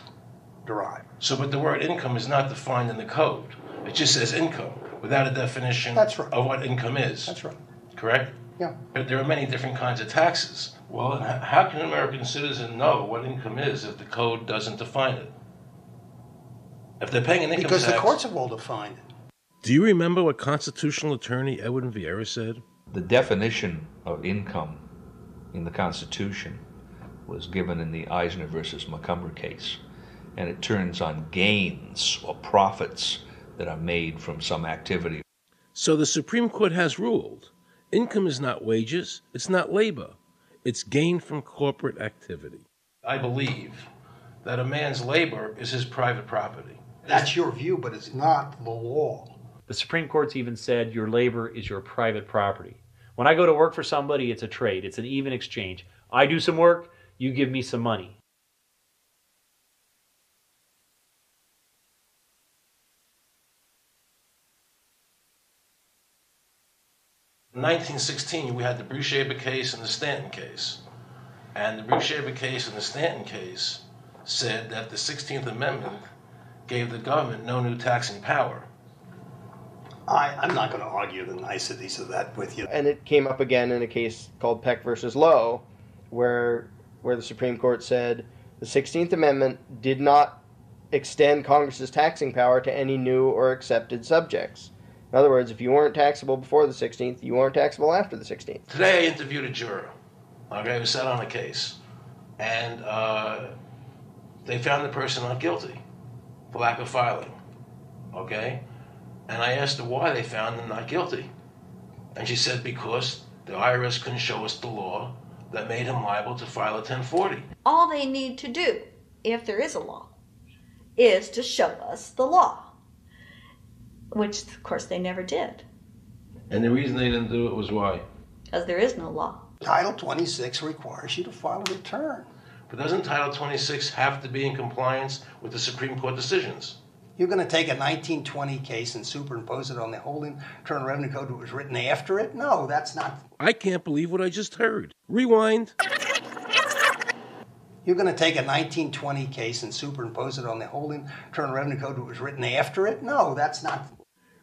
derived. So, but the word income is not defined in the code. It just says income without a definition That's right. of what income is. That's right. Correct? Yeah. But there are many different kinds of taxes. Well, how can an American citizen know what income is if the code doesn't define it? If they're paying an income Because tax... the courts have all defined it. Do you remember what constitutional attorney Edwin Vieira said? The definition of income in the Constitution was given in the Eisner versus Macomber case, and it turns on gains or profits that are made from some activity. So the Supreme Court has ruled income is not wages, it's not labor, it's gain from corporate activity. I believe that a man's labor is his private property. That's your view, but it's not the law. The Supreme Court's even said your labor is your private property. When I go to work for somebody, it's a trade. It's an even exchange. I do some work, you give me some money. In 1916, we had the Bruchaber case and the Stanton case. And the Bruchaber case and the Stanton case said that the 16th Amendment gave the government no new taxing power. I'm not going to argue the niceties of that with you. And it came up again in a case called Peck versus Lowe, where the Supreme Court said the 16th Amendment did not extend Congress's taxing power to any new or accepted subjects. In other words, if you weren't taxable before the 16th, you weren't taxable after the 16th. Today I interviewed a juror, okay, who sat on a case, and they found the person not guilty for lack of filing, okay? And I asked her why they found him not guilty. And she said because the IRS couldn't show us the law that made him liable to file a 1040. All they need to do, if there is a law, is to show us the law, which, of course, they never did. And the reason they didn't do it was why? Because there is no law. Title 26 requires you to file a return. But doesn't Title 26 have to be in compliance with the Supreme Court decisions? You're going to take a 1920 case and superimpose it on the whole Internal Revenue Code that was written after it? No, that's not. I can't believe what I just heard. Rewind. You're going to take a 1920 case and superimpose it on the whole Internal Revenue Code that was written after it? No, that's not.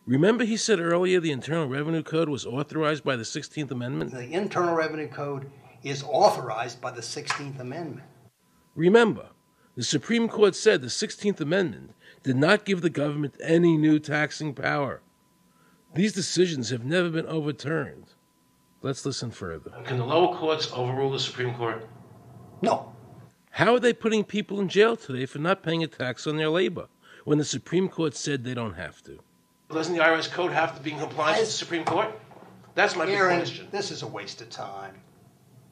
Remember he said earlier the Internal Revenue Code was authorized by the 16th Amendment? The Internal Revenue Code is authorized by the 16th Amendment. Remember, the Supreme Court said the 16th Amendment did not give the government any new taxing power. These decisions have never been overturned. Let's listen further. Can the lower courts overrule the Supreme Court? No. How are they putting people in jail today for not paying a tax on their labor when the Supreme Court said they don't have to? Doesn't the IRS code have to be in compliance with the Supreme Court? That's my big question. This is a waste of time.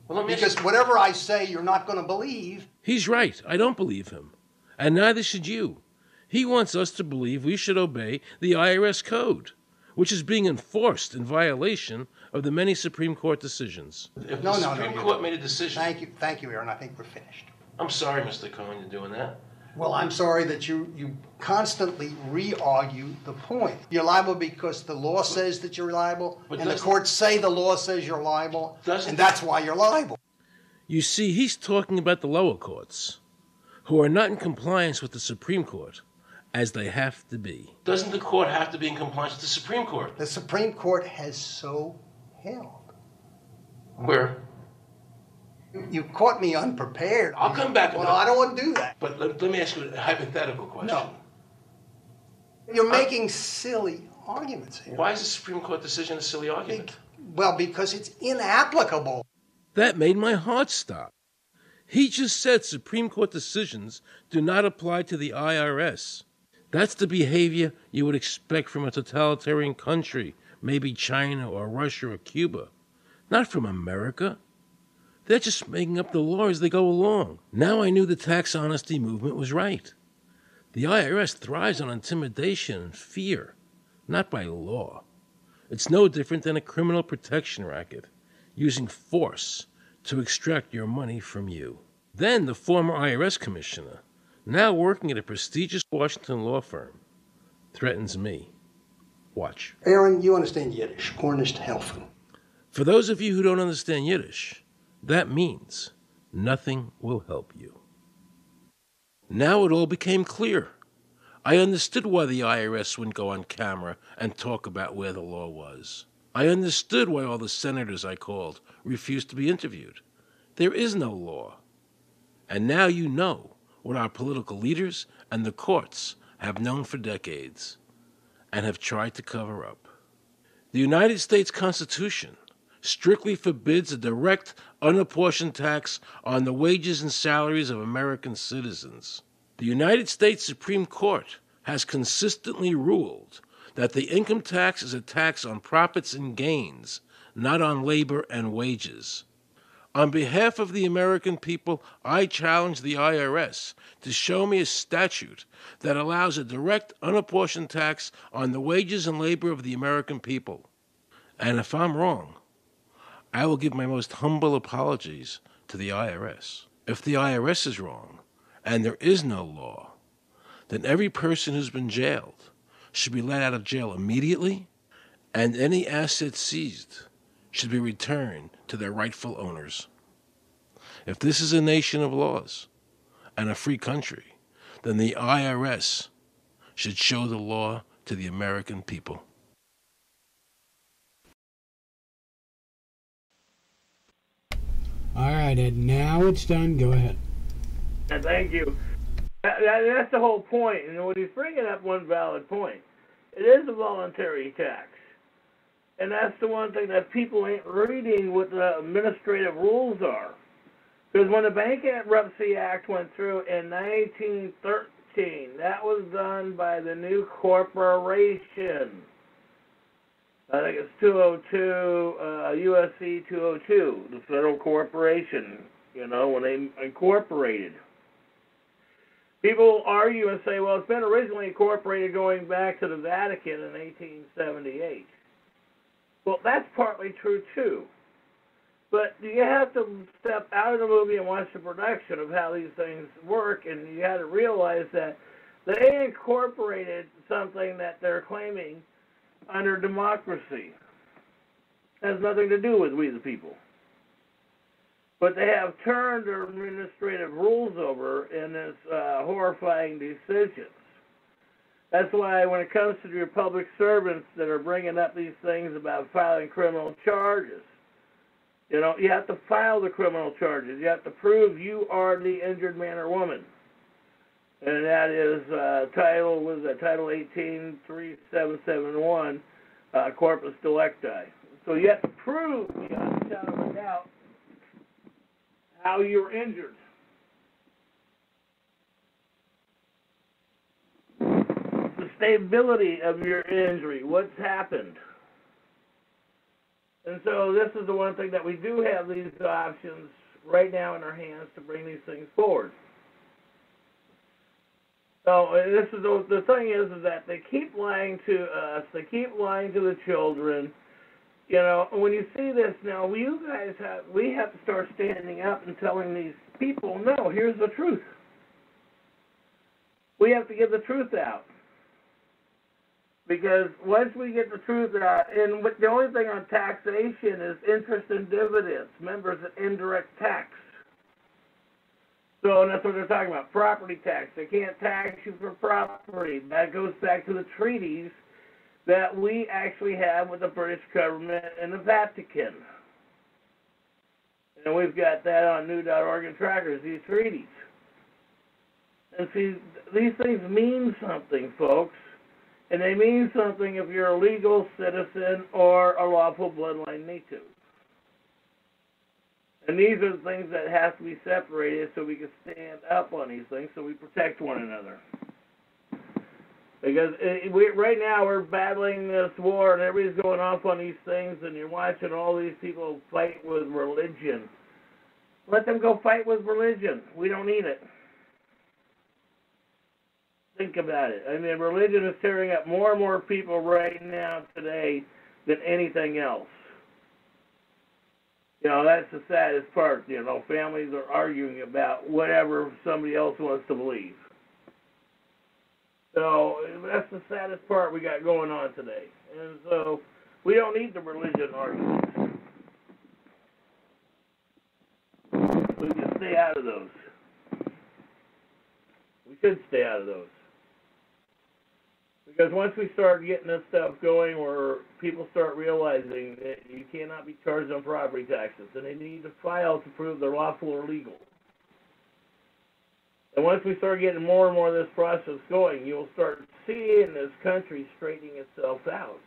Well, because whatever I say, you're not going to believe. He's right. I don't believe him. And neither should you. He wants us to believe we should obey the IRS code, which is being enforced in violation of the many Supreme Court decisions. If the Supreme Court made a decision... Thank you, Aaron. I think we're finished. I'm sorry, Mr. Cohen, you're doing that. Well, I'm sorry that you constantly re-argue the point. You're liable because the law says that you're liable, and the courts say the law says you're liable, and that's why you're liable. You see, he's talking about the lower courts, who are not in compliance with the Supreme Court, as they have to be. Doesn't the court have to be in compliance with the Supreme Court? The Supreme Court has so held. Where? You caught me unprepared. I'll come back. Well, I don't want to do that. But let me ask you a hypothetical question. No. You're making silly arguments here. Why is the Supreme Court decision a silly argument? Well, because it's inapplicable. That made my heart stop. He just said Supreme Court decisions do not apply to the IRS. That's the behavior you would expect from a totalitarian country, maybe China or Russia or Cuba, not from America. They're just making up the law as they go along. Now I knew the tax honesty movement was right. The IRS thrives on intimidation and fear, not by law. It's no different than a criminal protection racket, using force to extract your money from you. Then the former IRS commissioner, now working at a prestigious Washington law firm, threatens me. Watch. Aaron, you understand Yiddish. Gornisht helfen. For those of you who don't understand Yiddish, that means nothing will help you. Now it all became clear. I understood why the IRS wouldn't go on camera and talk about where the law was. I understood why all the senators I called refused to be interviewed. There is no law. And now you know what our political leaders and the courts have known for decades and have tried to cover up. The United States Constitution strictly forbids a direct, unapportioned tax on the wages and salaries of American citizens. The United States Supreme Court has consistently ruled that the income tax is a tax on profits and gains, not on labor and wages. On behalf of the American people, I challenge the IRS to show me a statute that allows a direct, unapportioned tax on the wages and labor of the American people. And if I'm wrong, I will give my most humble apologies to the IRS. If the IRS is wrong, and there is no law, then every person who's been jailed should be let out of jail immediately, and any assets seized should be returned to their rightful owners. If this is a nation of laws and a free country, then the IRS should show the law to the American people. All right, Ed, now it's done. Go ahead. Thank you. That's the whole point. And when he's bringing up one valid point, it is a voluntary tax. And that's the one thing that people ain't reading what the administrative rules are. Because when the Bankruptcy Act went through in 1913, that was done by the new corporation. I think it's 202, USC 202, the Federal Corporation, when they incorporated. People argue and say, well, it's been originally incorporated going back to the Vatican in 1878. Well, that's partly true, too. But you have to step out of the movie and watch the production of how these things work, and you got to realize that they incorporated something that they're claiming under democracy. It has nothing to do with we the people. But they have turned their administrative rules over in this horrifying decisions. That's why when it comes to your public servants that are bringing up these things about filing criminal charges, you know, you have to file the criminal charges. You have to prove you are the injured man or woman. And that is Title 18-3771, Corpus Delicti. So you have to prove, beyond a shadow of a doubt, how you're injured. The stability of your injury, what's happened. And so this is the one thing that we do have these options right now in our hands to bring these things forward. So this is the thing is that they keep lying to us. They keep lying to the children. You know, when you see this now, we have to start standing up and telling these people, no, here's the truth. We have to get the truth out. Because once we get the truth out, and the only thing on taxation is interest and dividends. Remember, it's an indirect tax. So that's what they're talking about, property tax. They can't tax you for property. That goes back to the treaties that we actually have with the British government and the Vatican. And we've got that on new.org and trackers, these treaties. And see, these things mean something, folks. And they mean something if you're a legal citizen or a lawful bloodline native. And these are the things that have to be separated so we can stand up on these things so we protect one another. Because right now we're battling this war and everybody's going off on these things and you're watching all these people fight with religion. Let them go fight with religion. We don't need it. Think about it. I mean, religion is tearing up more and more people right now today than anything else. You know, that's the saddest part. You know, families are arguing about whatever somebody else wants to believe. So that's the saddest part we got going on today. And so we don't need the religion arguments. We can stay out of those. We should stay out of those. Because once we start getting this stuff going where people start realizing that you cannot be charged on property taxes and they need to file to prove they're lawful or legal. And once we start getting more and more of this process going, you'll start seeing this country straightening itself out.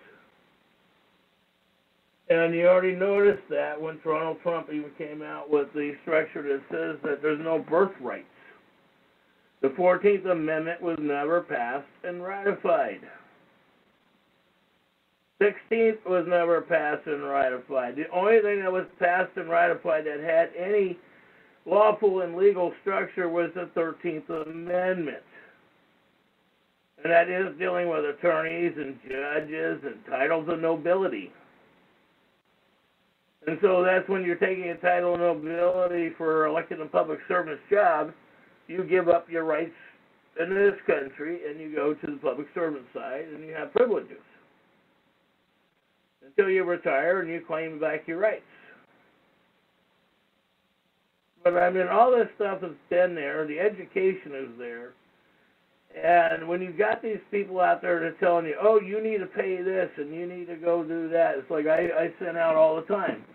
And you already noticed that when Donald Trump even came out with the structure that says that there's no birthrights. The 14th Amendment was never passed and ratified. 16th was never passed and ratified. The only thing that was passed and ratified that had any lawful and legal structure was the 13th Amendment. And that is dealing with attorneys and judges and titles of nobility. And so that's when you're taking a title of nobility for elected and public servant's job, you give up your rights in this country and you go to the public servant side and you have privileges until you retire and you claim back your rights. But I mean, all this stuff has been there, the education is there, and when you've got these people out there that are telling you, oh, you need to pay this and you need to go do that, it's like I send out all the time.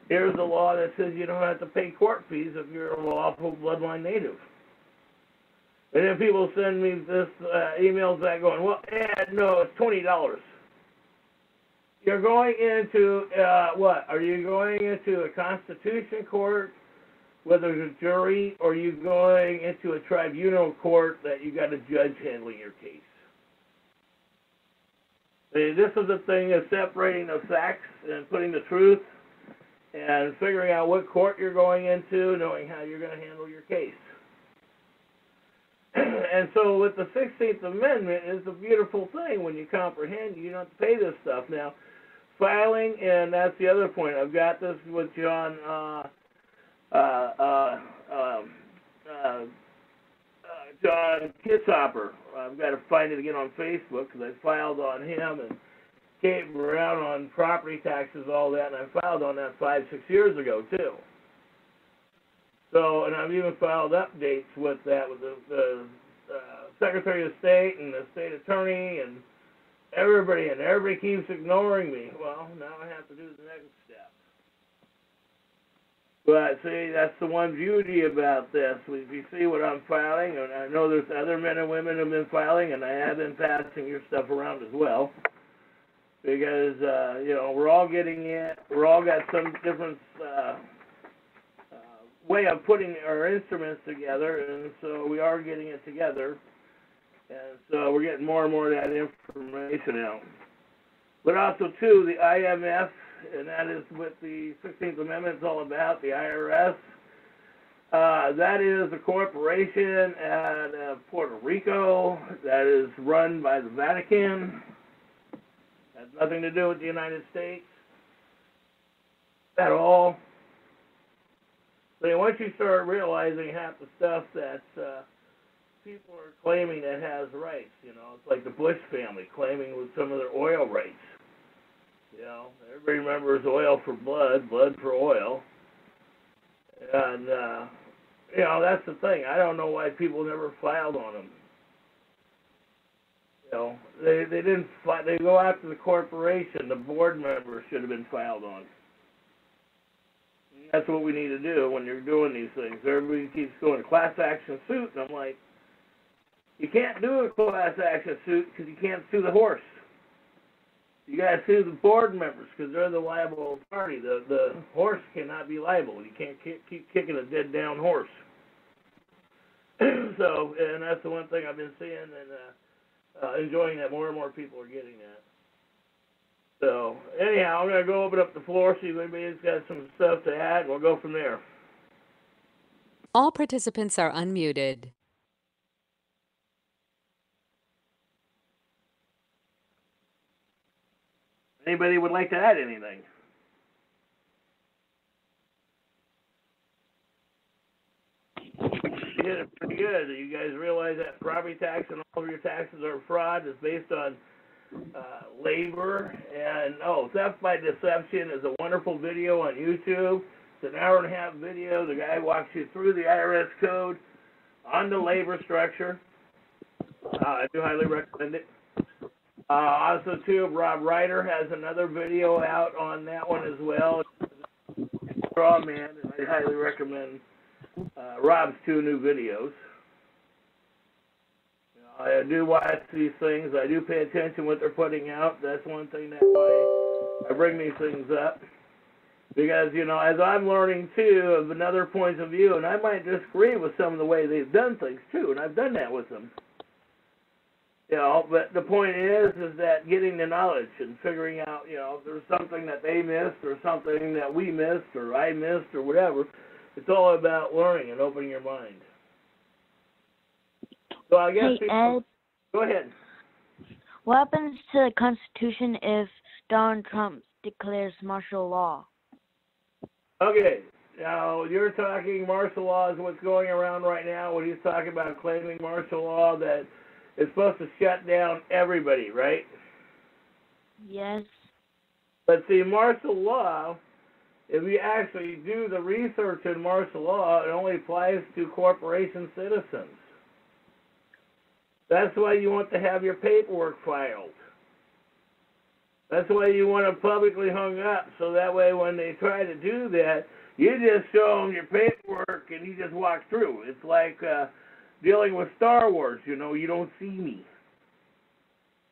Here's a law that says you don't have to pay court fees if you're a lawful bloodline native. And then people send me this emails back going, well, no, it's $20. You're going into, what? Are you going into a Constitution court where there's a jury, or are you going into a tribunal court that you got a judge handling your case? This is the thing of separating the facts and putting the truth and figuring out what court you're going into, knowing how you're going to handle your case. And so with the 16th Amendment is a beautiful thing when you comprehend you don't have to pay this stuff. Now, filing, and that's the other point. I've got this with John John Kitzhopper. I've got to find it again on Facebook because I filed on him and came around on property taxes, all that, and I filed on that 5-6 years ago too. So, and I've even filed updates with that with the Secretary of State and the state attorney and everybody keeps ignoring me. Well, now I have to do the next step. But see, that's the one beauty about this. If you see what I'm filing, and I know there's other men and women who have been filing, and I have been passing your stuff around as well. Because, we're all getting it. We're all got some different way of putting our instruments together, and so we are getting it together. And so we're getting more and more of that information out. But also, too, the IMF, and that is what the 16th Amendment is all about, the IRS. That is a corporation out of Puerto Rico that is run by the Vatican. Has nothing to do with the United States at all. So once you start realizing half the stuff that people are claiming that has rights, it's like the Bush family claiming with some of their oil rights. Everybody remembers oil for blood, blood for oil. And, that's the thing. I don't know why people never filed on them. They didn't they go after the corporation. The board members should have been filed on. And that's what we need to do when you're doing these things. Everybody keeps going class action suit, and I'm like, you can't do a class action suit because you can't sue the horse. You got to sue the board members because they're the liable party. The horse cannot be liable. You can't keep kicking a dead down horse. So, and that's the one thing I've been seeing and enjoying that more and more people are getting that. So, anyhow, I'm going to go open up the floor, see if anybody's got some stuff to add, and we'll go from there. All participants are unmuted. Anybody would like to add anything? You did it pretty good. You guys realize that property tax and all of your taxes are fraud. It's based on labor. And, Theft by Deception is a wonderful video on YouTube. It's an hour-and-a-half video. The guy walks you through the IRS code on the labor structure. I do highly recommend it. Also, too, Rob Ryder has another video out on that one as well. Straw Man, and I highly recommend Rob's 2 new videos. I do watch these things. I do pay attention to what they're putting out. That's one thing that why I bring these things up. Because, as I'm learning, too, of another point of view, and I might disagree with some of the way they've done things, too, and I've done that with them. But the point is that getting the knowledge and figuring out, if there's something that they missed or something that we missed or I missed or whatever, it's all about learning and opening your mind. So I guess Ed, go ahead. What happens to the Constitution if Donald Trump declares martial law? Okay. Now, you're talking martial law is what's going around right now when he's talking about claiming martial law that it's supposed to shut down everybody, right? Yes. But see, martial law, if you actually do the research in martial law, it only applies to corporation citizens. That's why you want to have your paperwork filed. That's why you want it publicly hung up, so that way when they try to do that, you just show them your paperwork and you just walk through. It's like dealing with Star Wars, you don't see me.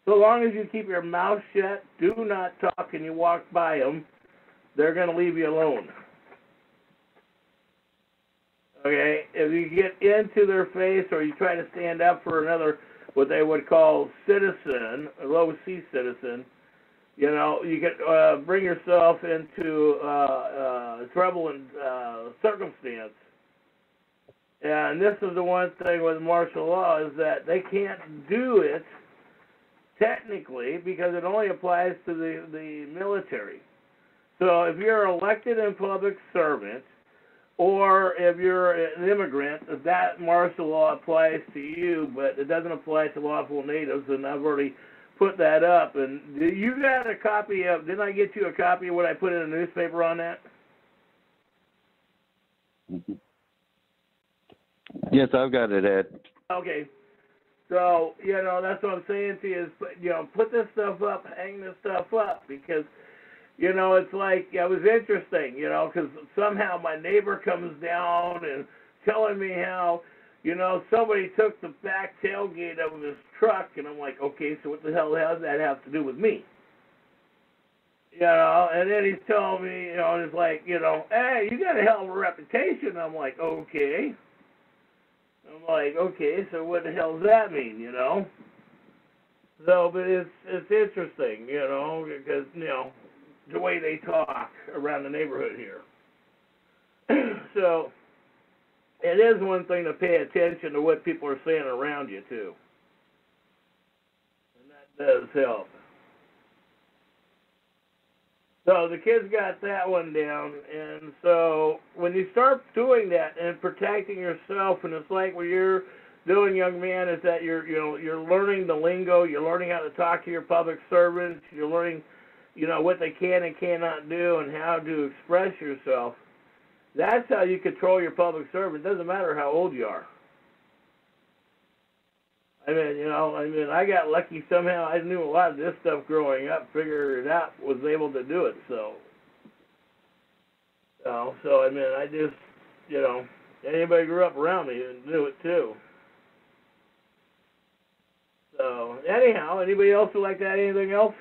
So long as you keep your mouth shut, do not talk, and you walk by them, they're going to leave you alone. Okay? If you get into their face or you try to stand up for another, what they would call citizen, a low-C citizen, you can bring yourself into trouble and circumstance. And this is the one thing with martial law is that they can't do it technically because it only applies to the military. So if you're an elected and public servant or if you're an immigrant, that martial law applies to you, but it doesn't apply to lawful natives, and I've already put that up. And you got a copy of, didn't I get you a copy of what I put in the newspaper on that? Yes, I've got it, Ed. Okay. So, that's what I'm saying to you is, put this stuff up, hang this stuff up, because, it's like, it was interesting, because somehow my neighbor comes down and telling me how, somebody took the back tailgate of his truck, and I'm like, okay, so what the hell does that have to do with me? And then he's telling me, it's like, hey, you got a hell of a reputation. I'm like, okay. So what the hell does that mean, So, but it's interesting, because, the way they talk around the neighborhood here. So, it is one thing to pay attention to what people are saying around you, too. And that does help. So the kids got that one down, and so when you start doing that and protecting yourself, and it's like what you're doing, young man, is that you're learning the lingo, you're learning how to talk to your public servants, you're learning, what they can and cannot do, and how to express yourself. That's how you control your public servant. It doesn't matter how old you are. I got lucky somehow. I knew a lot of this stuff growing up, figured it out, was able to do it. So I just, anybody grew up around me and knew it too. So anyhow, anybody else would like to add anything else?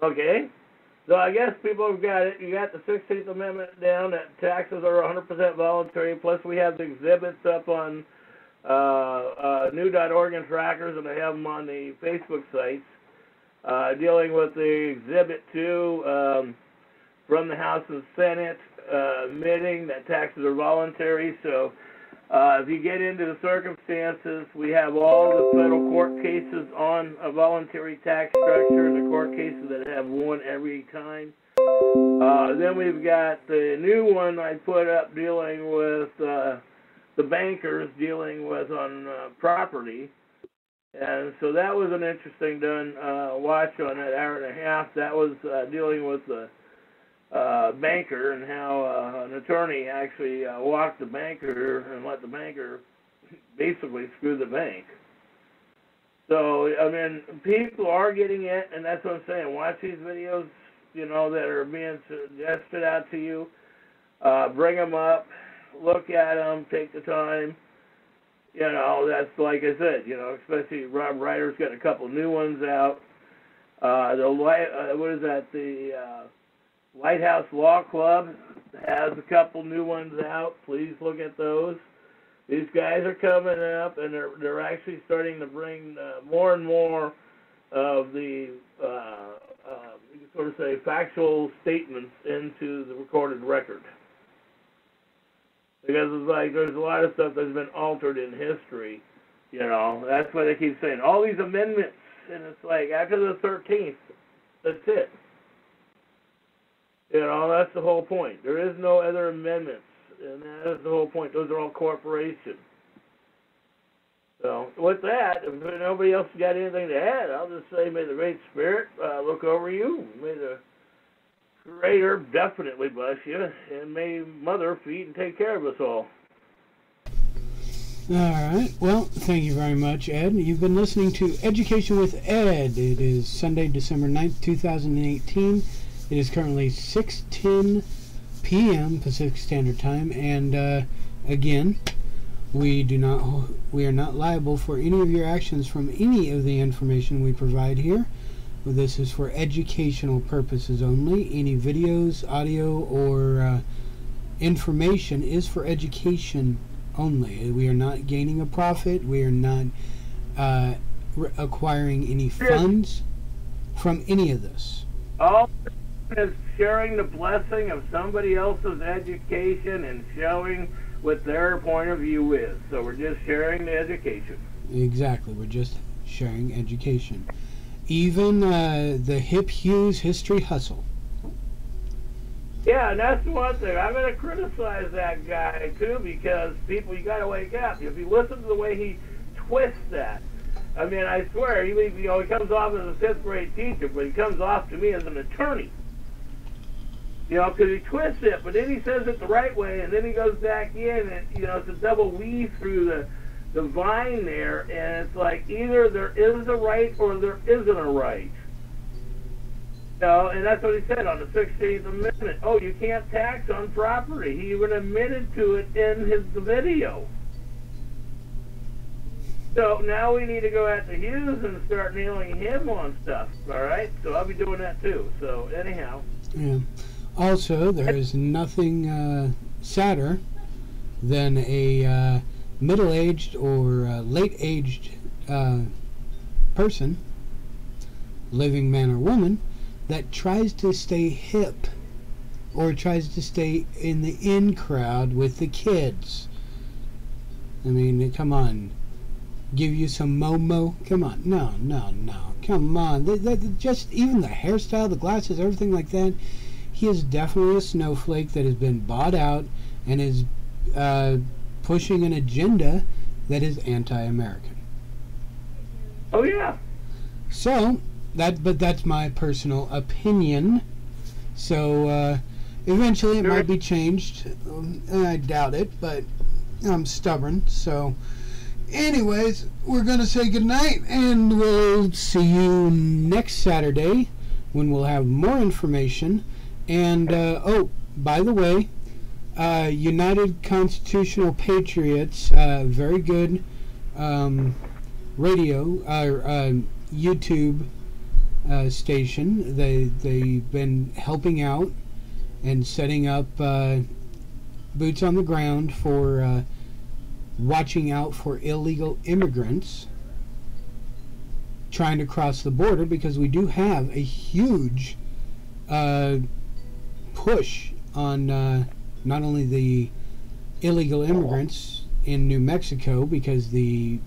Okay. So I guess people have got it. You got the 16th Amendment down that taxes are 100% voluntary. Plus we have the exhibits up on new.org and trackers, and I have them on the Facebook sites, dealing with the Exhibit 2 from the House and Senate, admitting that taxes are voluntary. So if you get into the circumstances, we have all the federal court cases on a voluntary tax structure, and the court cases that have one every time. Then we've got the new one I put up dealing with the bankers dealing with on property. And so that was an interesting watch on that hour and a half. That was dealing with the banker and how an attorney actually walked the banker and let the banker basically screw the bank. So, people are getting it, and that's what I'm saying. Watch these videos, that are being suggested out to you. Bring them up, look at them, take the time. That's like I said, especially Rob Ryder's got a couple new ones out. The Lighthouse Law Club has a couple new ones out. Please look at those. These guys are coming up, and they're actually starting to bring more and more of the you can sort of say factual statements into the recorded record. Because it's like there's a lot of stuff that's been altered in history. That's why they keep saying all these amendments, and it's like after the 13th, that's it. That's the whole point. There is no other amendments, and that is the whole point. Those are all corporations. So, with that, if nobody else got anything to add, I'll just say, may the Great Spirit look over you. May the Creator definitely bless you, and may Mother feed and take care of us all. All right. Well, thank you very much, Ed. You've been listening to Education with Ed. It is Sunday, December 9th, 2018. It is currently 6:10 p.m. Pacific Standard Time, and again, we are not liable for any of your actions from any of the information we provide here. This is for educational purposes only. Any videos, audio, or information is for education only. We are not gaining a profit. We are not acquiring any funds from any of this. All is sharing the blessing of somebody else's education and showing what their point of view is. So we're just sharing the education. Exactly. We're just sharing education. Even the Hip Hughes History Hustle. Yeah, and that's one thing. I'm going to criticize that guy, too, because people, you got to wake up. If you listen to the way he twists that, I mean, I swear, he comes off as a 5th grade teacher, but he comes off to me as an attorney. Because he twists it, but then he says it the right way, and then he goes back in, and, it's a double weave through the vine there, and it's like either there is a right or there isn't a right. And that's what he said on the 16th Amendment. Oh, you can't tax on property. He even admitted to it in the video. So now we need to go after Hughes and start nailing him on stuff, all right? So I'll be doing that too. So anyhow. Yeah. Also, there is nothing sadder than a middle-aged or late-aged person, living man or woman, that tries to stay hip or tries to stay in the in crowd with the kids. I mean, come on. Give you some Momo? Come on. No. Come on. Just even the hairstyle, the glasses, everything like that. He is definitely a snowflake that has been bought out and is pushing an agenda that is anti-American. Oh, yeah. So, but that's my personal opinion. So, eventually it might be changed. I doubt it, but I'm stubborn. So, anyways, we're going to say goodnight, and we'll see you next Saturday when we'll have more information. And, oh, by the way, United Constitutional Patriots, very good radio, YouTube station. They've been helping out and setting up boots on the ground for watching out for illegal immigrants trying to cross the border, because we do have a huge push on not only the illegal immigrants in New Mexico, because the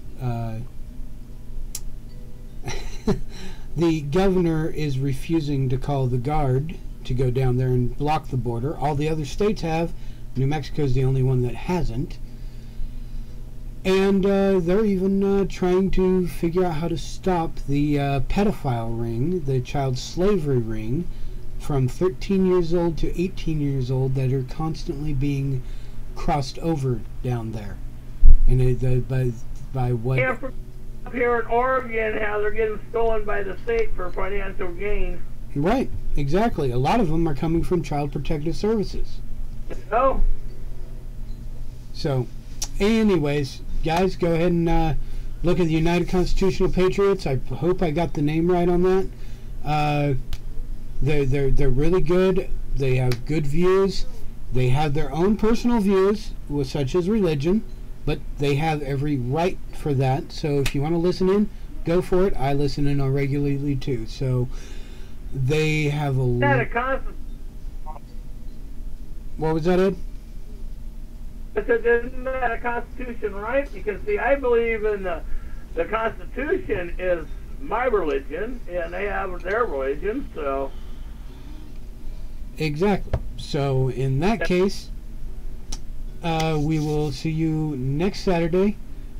the governor is refusing to call the guard to go down there and block the border. All the other states have. New Mexico is the only one that hasn't. And they're even trying to figure out how to stop the pedophile ring, the child slavery ring, from 13 years old to 18 years old that are constantly being crossed over down there. And by what... Yeah, up here in Oregon, how they're getting stolen by the state for financial gain. Right, exactly. A lot of them are coming from Child Protective Services. Oh. So, anyways, guys, go ahead and look at the United Constitutional Patriots. I hope I got the name right on that. They're really good. They have good views. They have their own personal views, such as religion, but they have every right for that. So if you want to listen in, go for it. I listen in on regularly too. So they have a... What was that, Ed? I said, isn't that a Constitution, right? Because, see, I believe in the Constitution is my religion, and they have their religion, so... Exactly. So, in that case, we will see you next Saturday,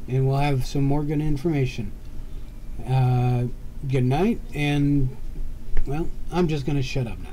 and we'll have some more good information. Good night, and, well, I'm just going to shut up now.